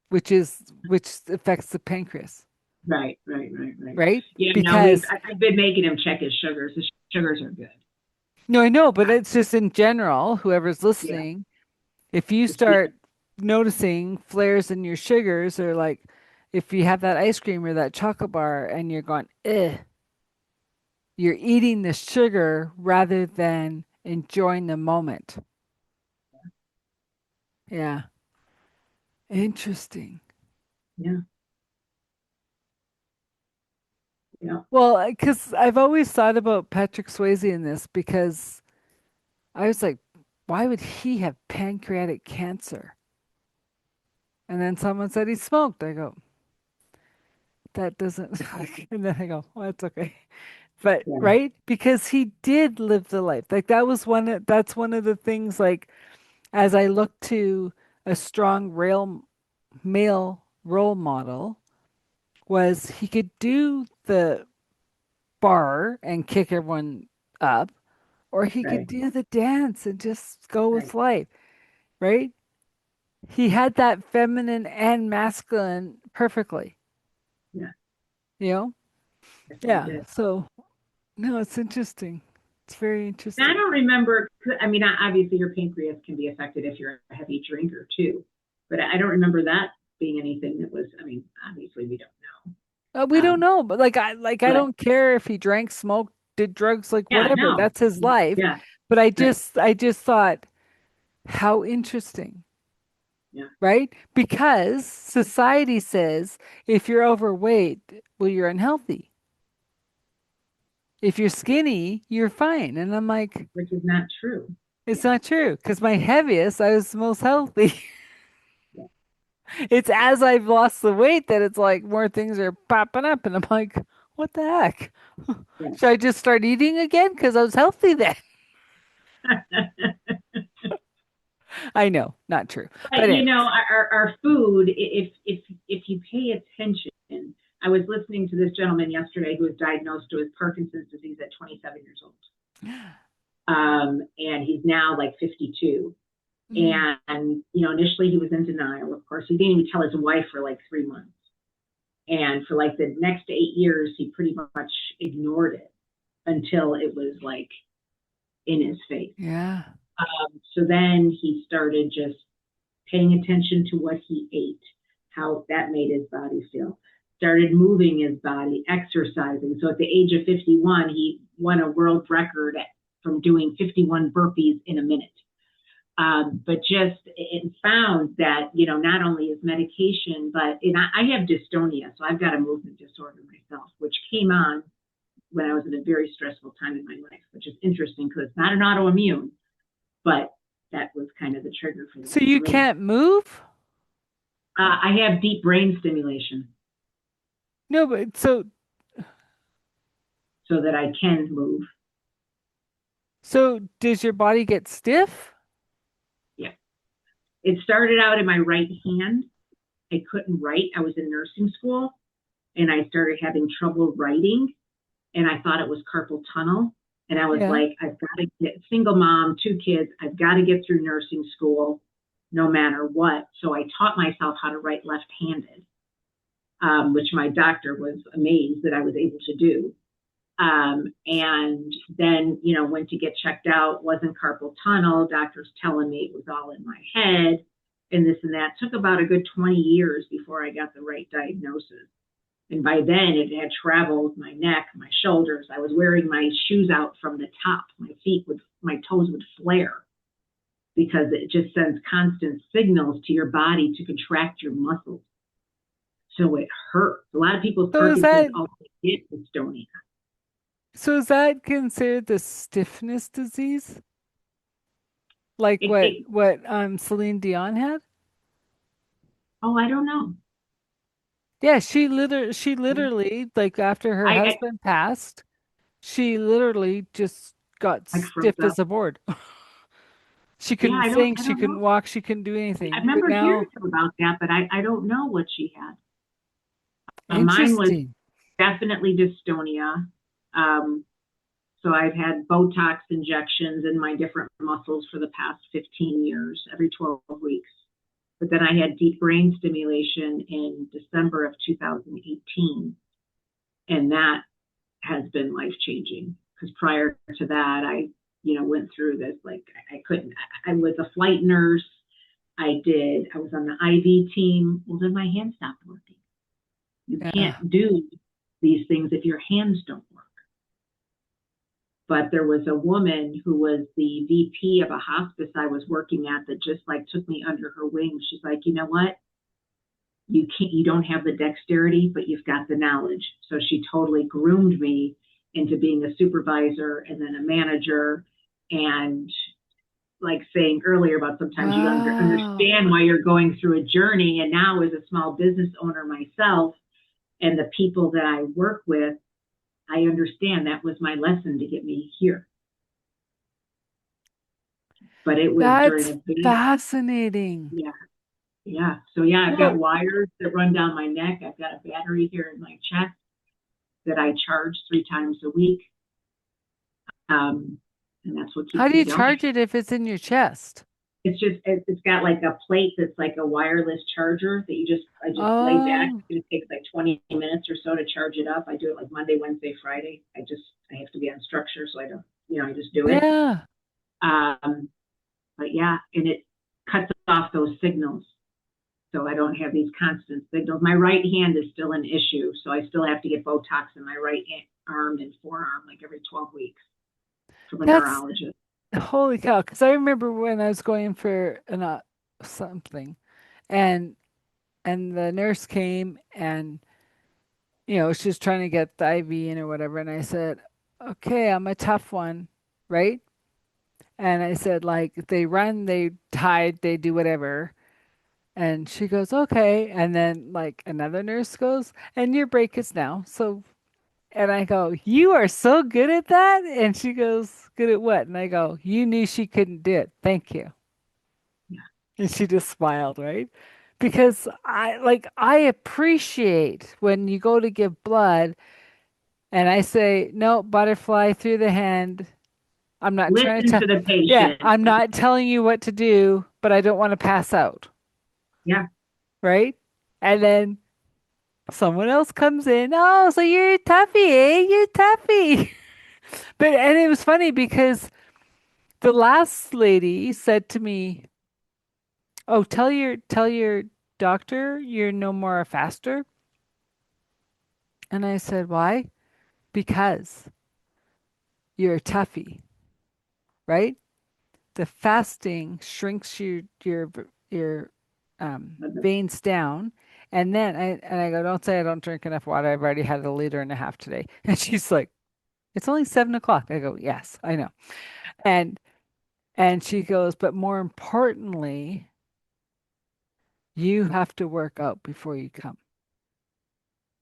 which affects the pancreas, Right. right? Yeah, no, Because I've been making him check his sugars. His sugars are good. no, I know, but it's just in general, whoever's Yeah, listening, if you yeah, start noticing flares in your sugars or like if you have that ice cream or that chocolate bar and you're going, eh, you're eating the sugar rather than enjoying the moment. Yeah. Interesting. yeah, yeah. Well, because I've always thought about Patrick Swayze in this because I was like, why would he have pancreatic cancer? And then someone said he smoked. I go, that doesn't, and then I go, well, that's okay. But Yeah, right? Because he did live the life. Like that was that's one of the things like as I look to a strong rail male role model was he could do the bar and kick everyone up, or he could right, do the dance and just go right. with life, right? He had that feminine and masculine perfectly, Yeah, you know? yes, he Yeah. did. So, no, it's interesting. It's very And I interesting. don't remember. I mean, obviously, your pancreas can be affected if you're a heavy drinker too, but I don't remember that being anything that was. I mean, obviously, we don't know. We don't Um, know, but I but don't care if he drank, smoked, did drugs, like yeah, whatever. no, That's his life. yeah, But right, I just thought how interesting, yeah, right? Because society says if you're overweight, well, you're unhealthy. If you're skinny, you're fine. And I'm like, which is not true. it's Yeah, not true. Because my heaviest, I was the most healthy. yeah, It's as I've lost the weight that it's like more things are popping up. And I'm like, what the heck? yeah. Should I just start eating again? Because I was healthy then. I know, not true. But But you anyways, know, our food. If you pay attention, I was listening to this gentleman yesterday who was diagnosed with Parkinson's disease at 27 years old, and he's now like 52. mm, And you know, initially he was in denial. Of course, he didn't even tell his wife for like 3 months. And for like the next 8 years, he pretty much ignored it until it was like in his face. yeah. So then he started just paying attention to what he ate, how that made his body feel. Started moving his body, exercising. So at the age of 51, he won a world record from doing 51 burpees in a minute. But just it found that you know not only is medication, but I have dystonia, so I've got a movement disorder myself, which came on when I was in a very stressful time in my life, which is interesting because it's not an autoimmune, but that was kind of the trigger for So that for you me. can't move? I have deep brain stimulation No, but so so that I can move. so does your body get stiff? Yeah. It started out in my right hand. I couldn't write. I was in nursing school and I started having trouble writing and I thought it was carpal tunnel. And I was Yeah. like, I've got to get single mom, 2 kids. I've got to get through nursing school no matter what. So I taught myself how to write left handed, which my doctor was amazed that I was able to do. And then, you know, went to get checked out, wasn't carpal tunnel. Doctors telling me it was all in my head and this and that. Took about a good 20 years before I got the right diagnosis. And by then it had traveled my neck, my shoulders. I was wearing my shoes out from the top. My toes would flare because it just sends constant signals to your body to contract your muscles. So it hurts. A lot of people's So Parkinson's also get dystonia. is that considered the stiffness disease? Like It, it, what Celine Dion had? oh, I don't know. Yeah, she literally like after her I husband passed, she literally just got like froze stiff up. as a board. She Yeah, couldn't sing, I she don't couldn't know. walk, she couldn't do I anything. But remember hearing now, about that, but I don't know what she had. Mine was interesting. definitely dystonia. Um, so I've had Botox injections in my different muscles for the past 15 years, every 12 weeks. But then I had deep brain stimulation in December of 2018, and that has been life changing. Because prior to that, I, you know, went through this like I couldn't. I was a flight nurse. I was on the IV team. Well, then my hand stopped working. You Yeah. can't do these things if your hands don't work. But there was a woman who was the VP of a hospice I was working at that just like took me under her wing. She's like, you know what? You don't have the dexterity, but you've got the knowledge. So she totally groomed me into being a supervisor and then a manager. And like saying earlier about sometimes you don't Wow. understand why you're going through a journey. And now, as a small business owner myself, and the people that I work with, I understand that was my lesson to get me here. But it was during That's a big, fascinating. yeah, yeah. So yeah, I've Well, got wires that run down my neck. I've got a battery here in my chest that I charge 3 times a week. Um, and that's what how keeps do me you going. charge it if it's in your chest? It's got like a plate that's like a wireless charger that I just lay back. Oh, It takes like 20 minutes or so to charge it up. I do it like Monday, Wednesday, Friday. I have to be on structure, so I don't, I just do it. yeah. Um, but yeah, and it cuts off those signals. So I don't have these constant signals. My right hand is still an issue, so I still have to get Botox in my right arm and forearm like every 12 weeks from a That's neurologist. holy cow. Because I remember when I was going for something, and the nurse came and was just trying to get the IV in or whatever, and I said, "Okay, I'm a tough one, right?" And I said, like, they run, they hide, they do whatever. And she goes, okay. And then, like, another nurse goes, and your break is now. So, and I go, you are so good at that. And she goes, good at what? And I go, you knew she couldn't do it. Thank you. Yeah, And she just smiled, right? Because I appreciate when you go to give blood and I say, no, butterfly through the hand. I'm not trying to listen tell, to the yeah, patient. I'm not telling you what to do, but I don't want to pass out, Yeah, right? And then someone else comes in. Oh, so you're a toughie, eh? You're toughy. But and it was funny because the last lady said to me, "Oh, tell your doctor you're no more a faster." And I said, "Why?" Because you're a toughie, right? The fasting shrinks your veins down. And I go, don't say I don't drink enough water. I've already had 1.5 liters today. And she's like, it's only 7 o'clock. I go, yes, I know. And she goes, but more importantly, you have to work out before you come.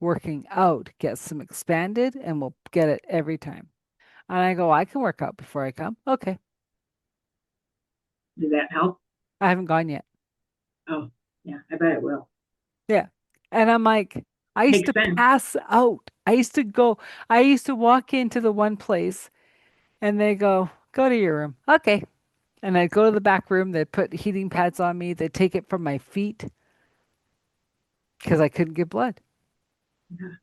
Working out gets them expanded and we'll get it every time. And I go, I can work out before I come. Okay. does that help? I haven't gone yet. Oh, yeah, I bet it will. Yeah. And I'm like, I used Makes to sense. pass out. I used to walk into the one place and they go to your room. Okay. And I'd go to the back room. They'd put heating pads on me. They'd take it from my feet because I couldn't get blood, Yeah,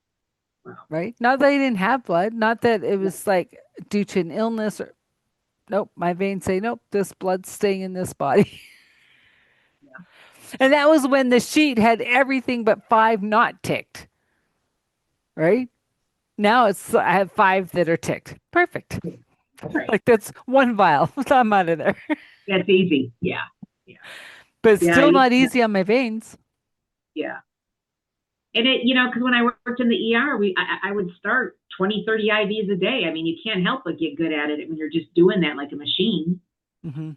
wow. right? Not that I didn't have blood, not that it Yeah, was like due to an illness or nope, my veins say nope, this blood's staying in this body. yeah, And that was when the sheet had everything but five not ticked, right? Now I have five that are ticked. Perfect. yeah. Right. Like that's one vial. I'm out of there. That's easy. Yeah, yeah, But it's yeah, still not easy on my veins. yeah. And because when I worked in the ER, I would start 20, 30 IVs a day. I mean, you can't help but get good at it when you're just doing that like a machine. Hmm.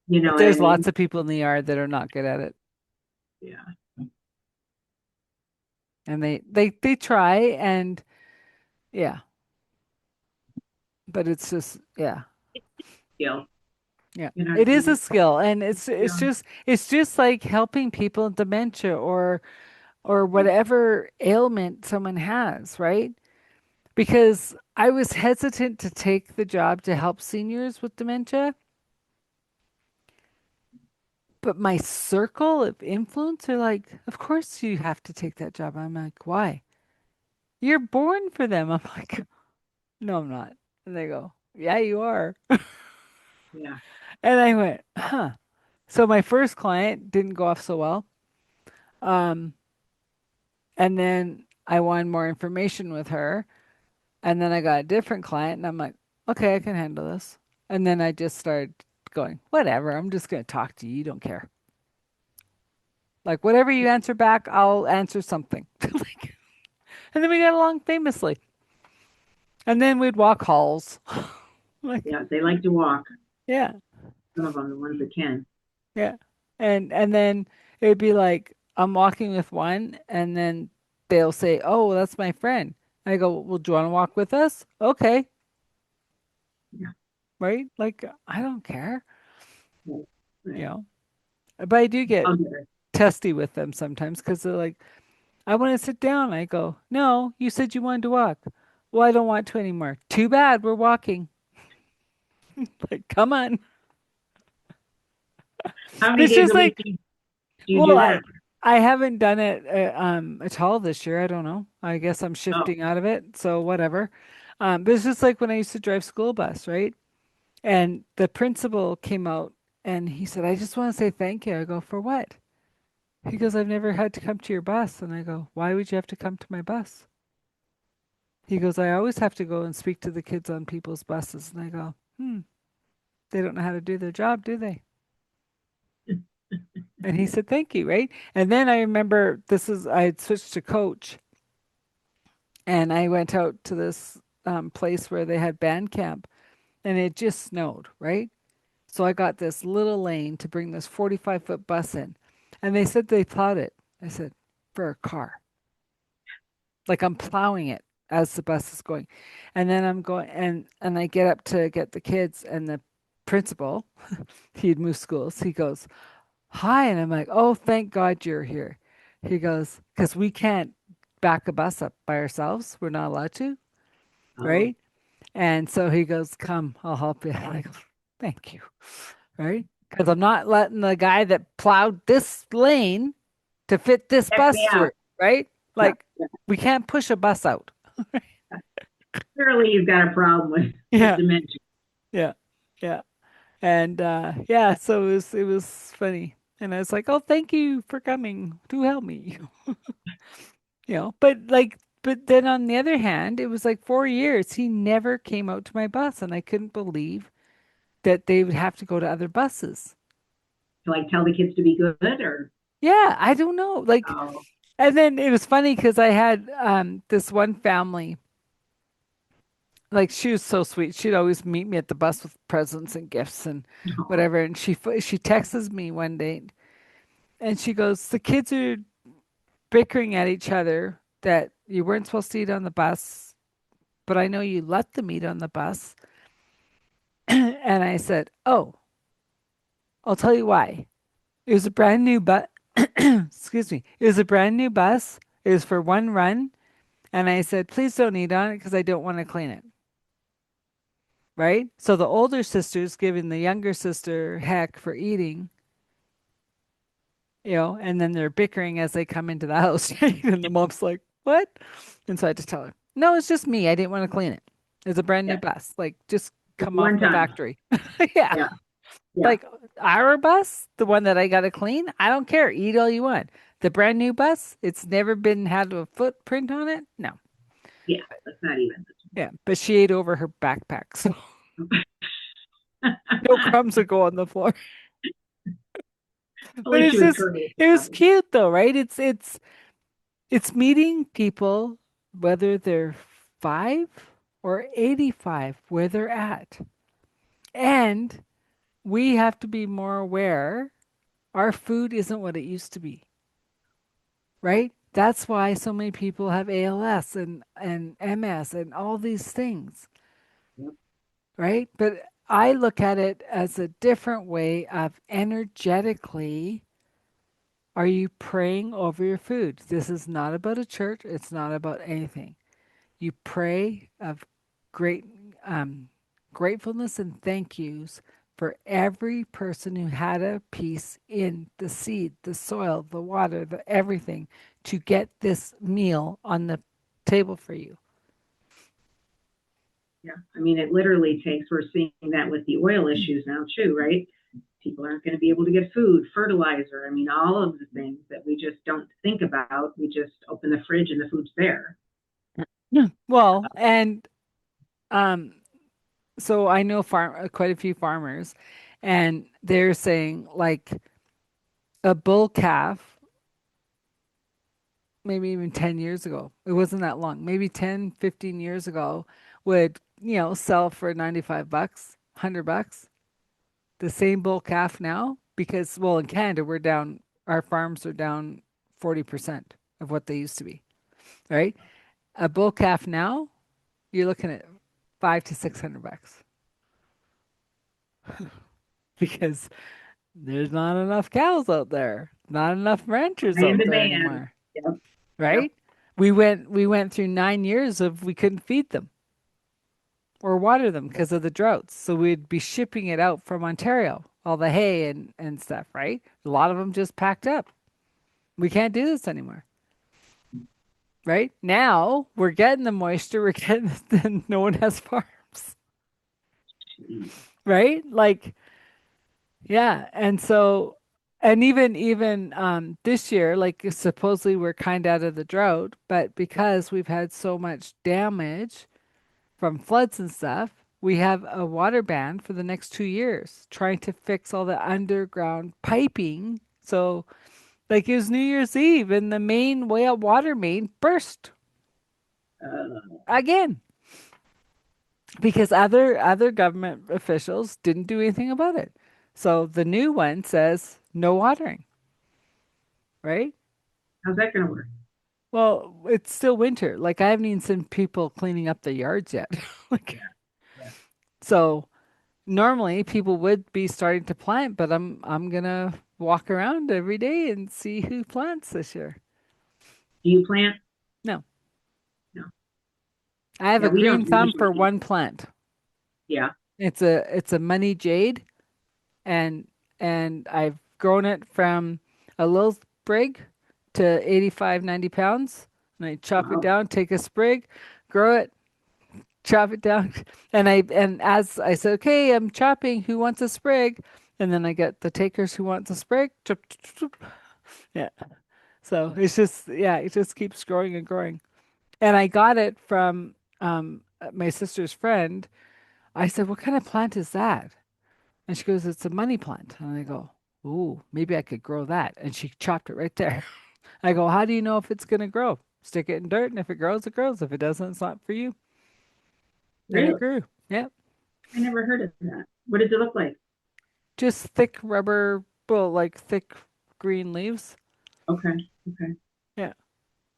You know But what I there's mean? lots of people in the yard that are not good at it. Yeah. And they try and yeah, but it's just yeah. Skill. Yeah, You know what it I is a mean? skill, and it's Yeah. just like helping people with dementia or whatever ailment someone has, right? Because I was hesitant to take the job to help seniors with dementia, but my circle of influence are like, of course you have to take that job. I'm like, why? You're born for them. I'm like, no, I'm not. And they go, yeah, you are. Yeah. And I went, huh. So my first client didn't go off so well. Um, And then I wanted more information with her. And then I got a different client, and I'm like, okay, I can handle this. And then I just started going, whatever, I'm just going to talk to you. You don't care. Like, whatever you answer back, I'll answer something. Like, and then we got along famously. And then we'd walk halls. Like, Yeah. They like to walk. yeah. some of them, the ones that can. Yeah. And then it would be like I'm walking with one and then they'll say, "Oh, that's my friend." I go, "Well, do you want to walk with us?" Okay, Yeah. right? Like I don't care, Right. you Right. know. But I do get I'll get it. testy with them sometimes because they're like, "I want to sit down." I go, "No, you said you wanted to walk." Well, I don't want to anymore. Too bad, we're walking. Like, come on. How But many it's days just a week like, do you well, do that? I haven't done it at all this year. I don't know. I guess I'm Oh, shifting out of it, so whatever. But it's just like when I used to drive school bus, right? And the principal came out and he said, "I just want to say thank you." I go, "For what?" He goes, "I've never had to come to your bus." And I go, "Why would you have to come to my bus?" He goes, "I always have to go and speak to the kids on people's buses." And I go, they don't know how to do their job, do they? And he said, "Thank you," right? And then I remember I had switched to coach and I went out to this place where they had band camp and it just snowed, right? So I got this little lane to bring this 45-foot bus in. And they said they plowed it. I said, for a car. Like I'm plowing it as the bus is going. And then I'm going and I get up to get the kids and the principal, he had moved schools. He goes, "Hi." And I'm like, "Oh, thank God you're here." He goes, "Because we can't back a bus up by ourselves. We're not allowed to, oh, right?" And so he goes, "Come, I'll help you." I go, "Thank you." Right? Because I'm not letting the guy that plowed this lane to fit this check bus me through, out. right? Yeah. Like we can't push a bus out. Clearly, you've got a problem with Yeah, dementia. yeah, yeah. And yeah, so it was funny. And I was like, "Oh, thank you for coming to help me." But then on the other hand, it was like 4 years. He never came out to my bus, and I couldn't believe that they would have to go to other buses. To like tell the kids to be good or Yeah, I don't know. Like, oh, and then it was funny because I had this one family, like she was so sweet. She'd always meet me at the bus with presents and gifts and no. whatever. And she texts me one day and she goes, "The kids are bickering at each other that you weren't supposed to eat on the bus, but I know you let them eat on the bus." And I said, "Oh, I'll tell you why. It was a brand new bus. Excuse me. It was a brand new bus. It was for one run." And I said, "Please don't eat on it because I don't want to clean it." Right? So the older sister's giving the younger sister heck for eating, and then they're bickering as they come into the house. And the mom's like, "What?" And so I had to tell her, "No, it's just me. I didn't want to clean it. It's a brand new Yeah. bus. Like, just Just come off one the time. factory." Yeah. Yeah. Yeah. Like our bus, the one that I got to clean, I don't care. Eat all you want. The brand new bus, it's never been had a footprint on it. No. Yeah. That's not even. Yeah. But she ate over her backpack. So no crumbs would go on the floor. At But least she it's was just courteous it was about it. cute though, right? It's meeting people whether they're 5 or 85 where they're at. And we have to be more aware our food isn't what it used to be, right? That's why so many people have ALS and MS and all these things, Yep. right? But I look at it as a different way of energetically. Are you praying over your food? This is not about a church. It's not about anything. You pray of great gratefulness and thank yous for every person who had a piece in the seed, the soil, the water, the everything to get this meal on the table for you. Yeah. I mean, it literally takes, we're seeing that with the oil issues now too, right? People aren't going to be able to get food, fertilizer. I mean, all of the things that we just don't think about. We just open the fridge and the food's there. Yeah. Well, and um, so I know quite a few farmers, and they're saying like a bull calf maybe even 10 years ago. It wasn't that long. Maybe 10, 15 years ago would, sell for 95 bucks, 100 bucks. the same bull calf now because, well, in Canada, our farms are down 40% of what they used to be, right? A bull calf now, you're looking at five to 600 bucks because there's not enough cows out there, not enough ranchers I am out the there man. anymore, Yep. Yep. right? We went through 9 years of we couldn't feed them or water them because of the droughts. So we'd be shipping it out from Ontario, all the hay and stuff, right? A lot of them just packed up. We can't do this anymore, right? Now we're getting the moisture, we're getting, then no one has farms, right? Like, yeah. And so, and even this year, like supposedly we're kind of out of the drought, but because we've had so much damage from floods and stuff, we have a water ban for the next 2 years, trying to fix all the underground piping. So, like it was New Year's Eve, and the main water main burst Uh, again because other government officials didn't do anything about it. So the new one says no watering, right? how's that going to work? Well, it's still winter. Like I haven't even seen people cleaning up their yards yet. Like Yeah. Yeah. so normally people would be starting to plant, but I'm gonna walk around every day and see who plants this year. Do you plant? No, No. I have Yeah, a we green don't thumb for usually. one plant. Yeah. It's a money jade, and I've grown it from a little sprig to 85, 90 pounds. And I chop it Wow. down, take a sprig, grow it, chop it down. And as I said, okay, I'm chopping, who wants a sprig? And then I get the takers who wants a sprig. Chop, chop, chop. Yeah. So it's just, yeah, it just keeps growing and growing. And I got it from my sister's friend. I said, what kind of plant is that? And she goes, it's a money plant. And I go, ooh, maybe I could grow that. And she chopped it right there. I go, how do you know if it's going to grow? Stick it in dirt, and if it grows, it grows. If it doesn't, it's not for you. And it Really? grew. Yeah. I never heard of that. What does it look like? Just thick rubber, well, like thick green leaves. Okay. Okay. Yeah.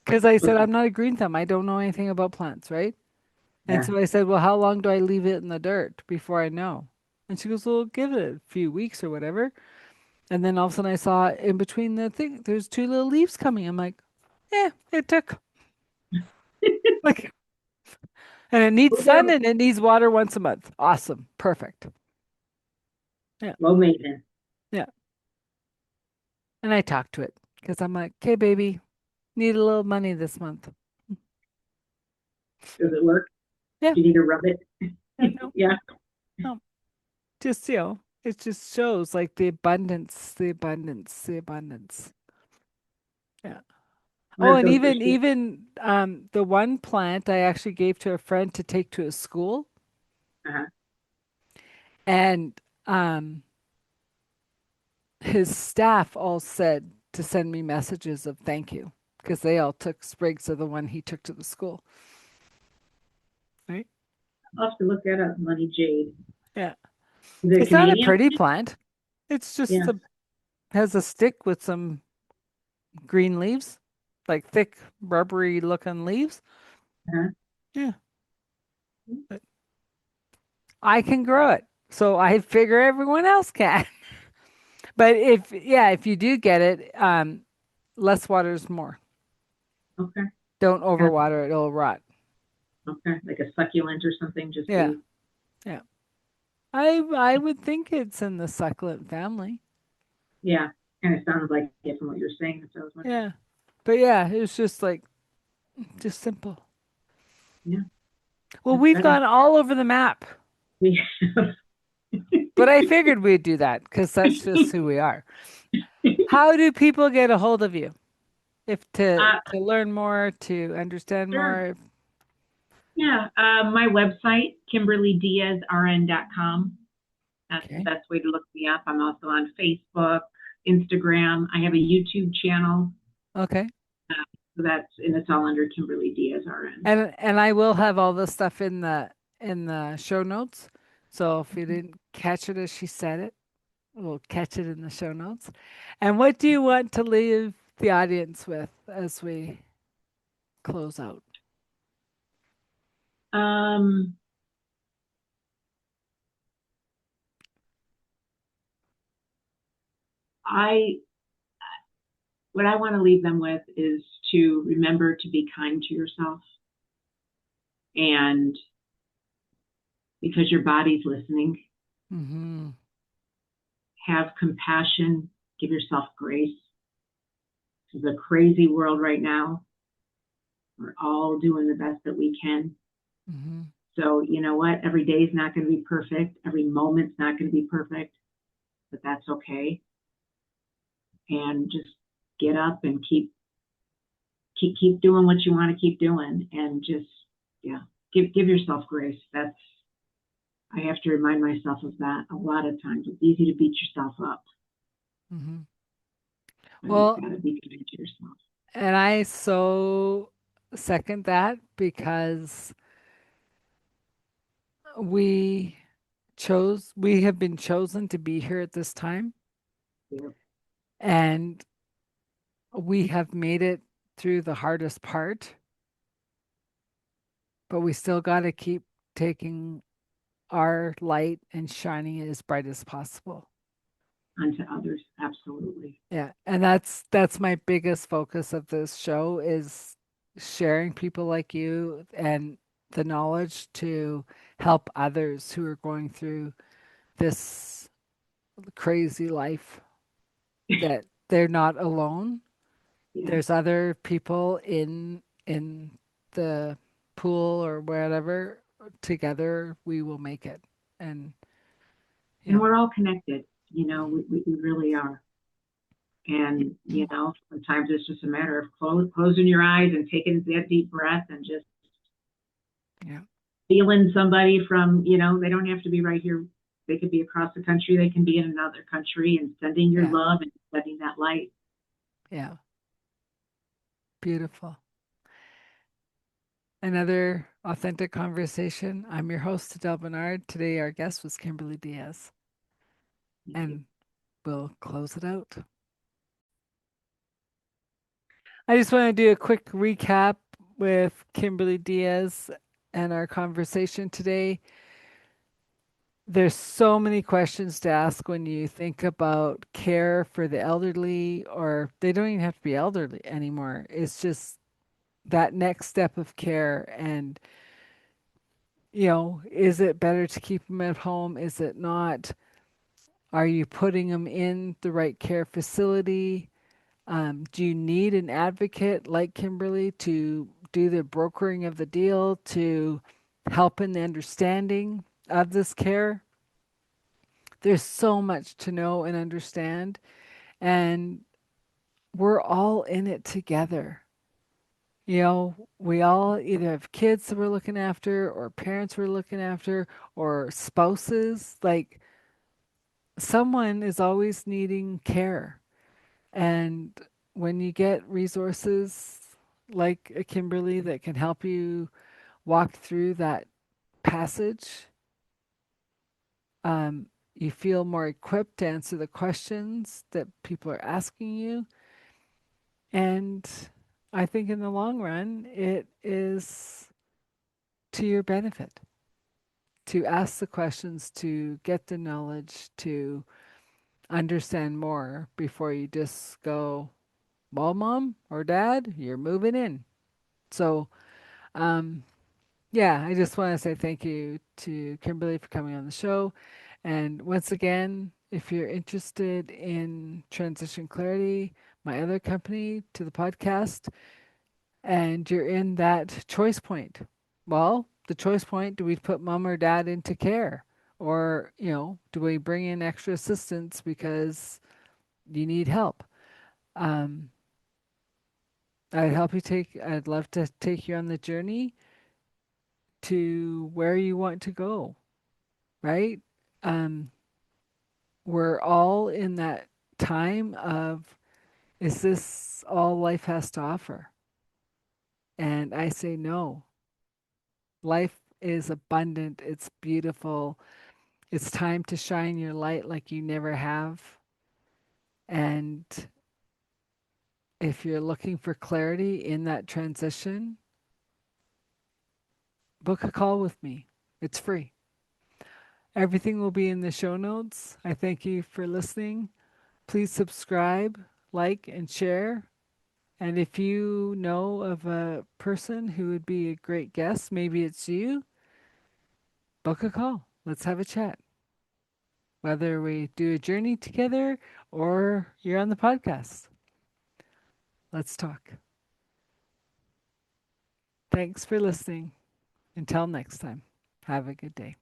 Because I said, Looks like, I'm not a green thumb. I don't know anything about plants, right? And yeah. so I said, well, how long do I leave it in the dirt before I know? And she goes, well, give it a few weeks or whatever. And then all of a sudden I saw in between the thing, there's two little leaves coming. I'm like, yeah, it took. Like, and it needs We'll get sun them and it needs water once a month. Awesome. Perfect. Yeah. low maintenance. Yeah. And I talked to it because I'm like, okay, baby, need a little money this month. Does it work? Yeah. Do you need to rub it? Yeah. No, Yeah. no. Just, it just shows like the abundance, the abundance, the abundance. Yeah. What Oh, if and those even the one plant I actually gave to a friend to take to a school. uh And his staff all said to send me messages of thank you because they all took sprigs of the one he took to the school. Right? I'll have to look that up. Money jade. Yeah. Is it a It's not a Canadian? pretty plant. It's just Yeah. has a stick with some green leaves, like thick, rubbery looking leaves. Uh-huh. Yeah. But I can grow it. So I figure everyone else can. But if you do get it, less water is more. Okay. Don't Kind overwater it, it'll rot. of, okay. Like a succulent or something. Just Yeah. be. Yeah. I would think it's in the succulent family. Yeah. Kind of sounds like it from what you're saying. That's what I was wondering. Yeah. But yeah, it's just like just simple. Yeah. Well, That's we've better. gone all over the map, We but I figured we'd do that because that's just who we are. How do people get a hold of you? If uh, to learn more, to understand sure. more. Yeah. My website, KimberlyDiazRN.com. That's the Okay. best way to look me up. I'm also on Facebook, Instagram. I have a YouTube channel. Okay. So and it's all under Kimberly Diaz RN. And I will have all the stuff in the show notes. So if you didn't catch it as she said it. We'll catch it in the show notes. And what do you want to leave the audience with as we close out? Um, I what I want to leave them with is to remember to be kind to yourself, and because your body's listening, Mm-hmm. have compassion, give yourself grace. This is a crazy world right now. We're all doing the best that we can. Mm-hmm. So, you know what? Every day is not going to be perfect. Every moment's not going to be perfect, but that's okay. And just get up and keep doing what you want to keep doing, and just, yeah, give yourself grace. That's I have to remind myself of that a lot of times. It's easy to beat yourself up, Mm-hmm. but you've Well, got to be kind to yourself. and I so second that because we we have been chosen to be here at this time, Yeah. and we have made it through the hardest part, but we still got to keep taking our light and shining it as bright as possible. Unto others, absolutely. Yeah, and that's my biggest focus of this show is sharing people like you and the knowledge to help others who are going through this crazy life, that they're not alone. Yeah. There's other people in the pool or wherever. Together we will make it. And you And know, we're all connected. We really are. And, sometimes it's just a matter of closing your eyes and taking that deep breath and just yeah, feeling somebody from, they don't have to be right here. They could be across the country. They can be in another country, and sending your yeah, love and sending that light. yeah. Beautiful. Another authentic conversation. I'm your host, Adele Bernard. Today, our guest was Kimberly Diaz, Thank you. and we'll close it out. I just want to do a quick recap with Kimberly Diaz and our conversation today. There's so many questions to ask when you think about care for the elderly, or they don't even have to be elderly anymore. It's just that next step of care. And, is it better to keep them at home? Is it not? Are you putting them in the right care facility? Do you need an advocate like Kimberly to do the brokering of the deal, to help in the understanding of this care? There's so much to know and understand, and we're all in it together. We all either have kids that we're looking after, or parents we're looking after, or spouses. Like, someone is always needing care. And when you get resources like a Kimberly that can help you walk through that passage, you feel more equipped to answer the questions that people are asking you. And I think in the long run, it is to your benefit to ask the questions, to get the knowledge, to understand more before you just go, well, mom or dad, you're moving in. So, um, yeah, I just want to say thank you to Kimberly for coming on the show. And once again, if you're interested in Transition Clarity, my other company, to the podcast, and you're in that choice point, well, the choice point, do we put mom or dad into care? Or, do we bring in extra assistance because you need help? Um, I'd love to take you on the journey to where you want to go, right? Um, we're all in that time of, is this all life has to offer? And I say no. Life is abundant, it's beautiful, It's time to shine your light like you never have. And if you're looking for clarity in that transition, book a call with me. It's free. Everything will be in the show notes. I thank you for listening. Please subscribe, like, and share. And if you know of a person who would be a great guest, maybe it's you, book a call. Let's have a chat. Whether we do a journey together or you're on the podcast, let's talk. Thanks for listening. Until next time, have a good day.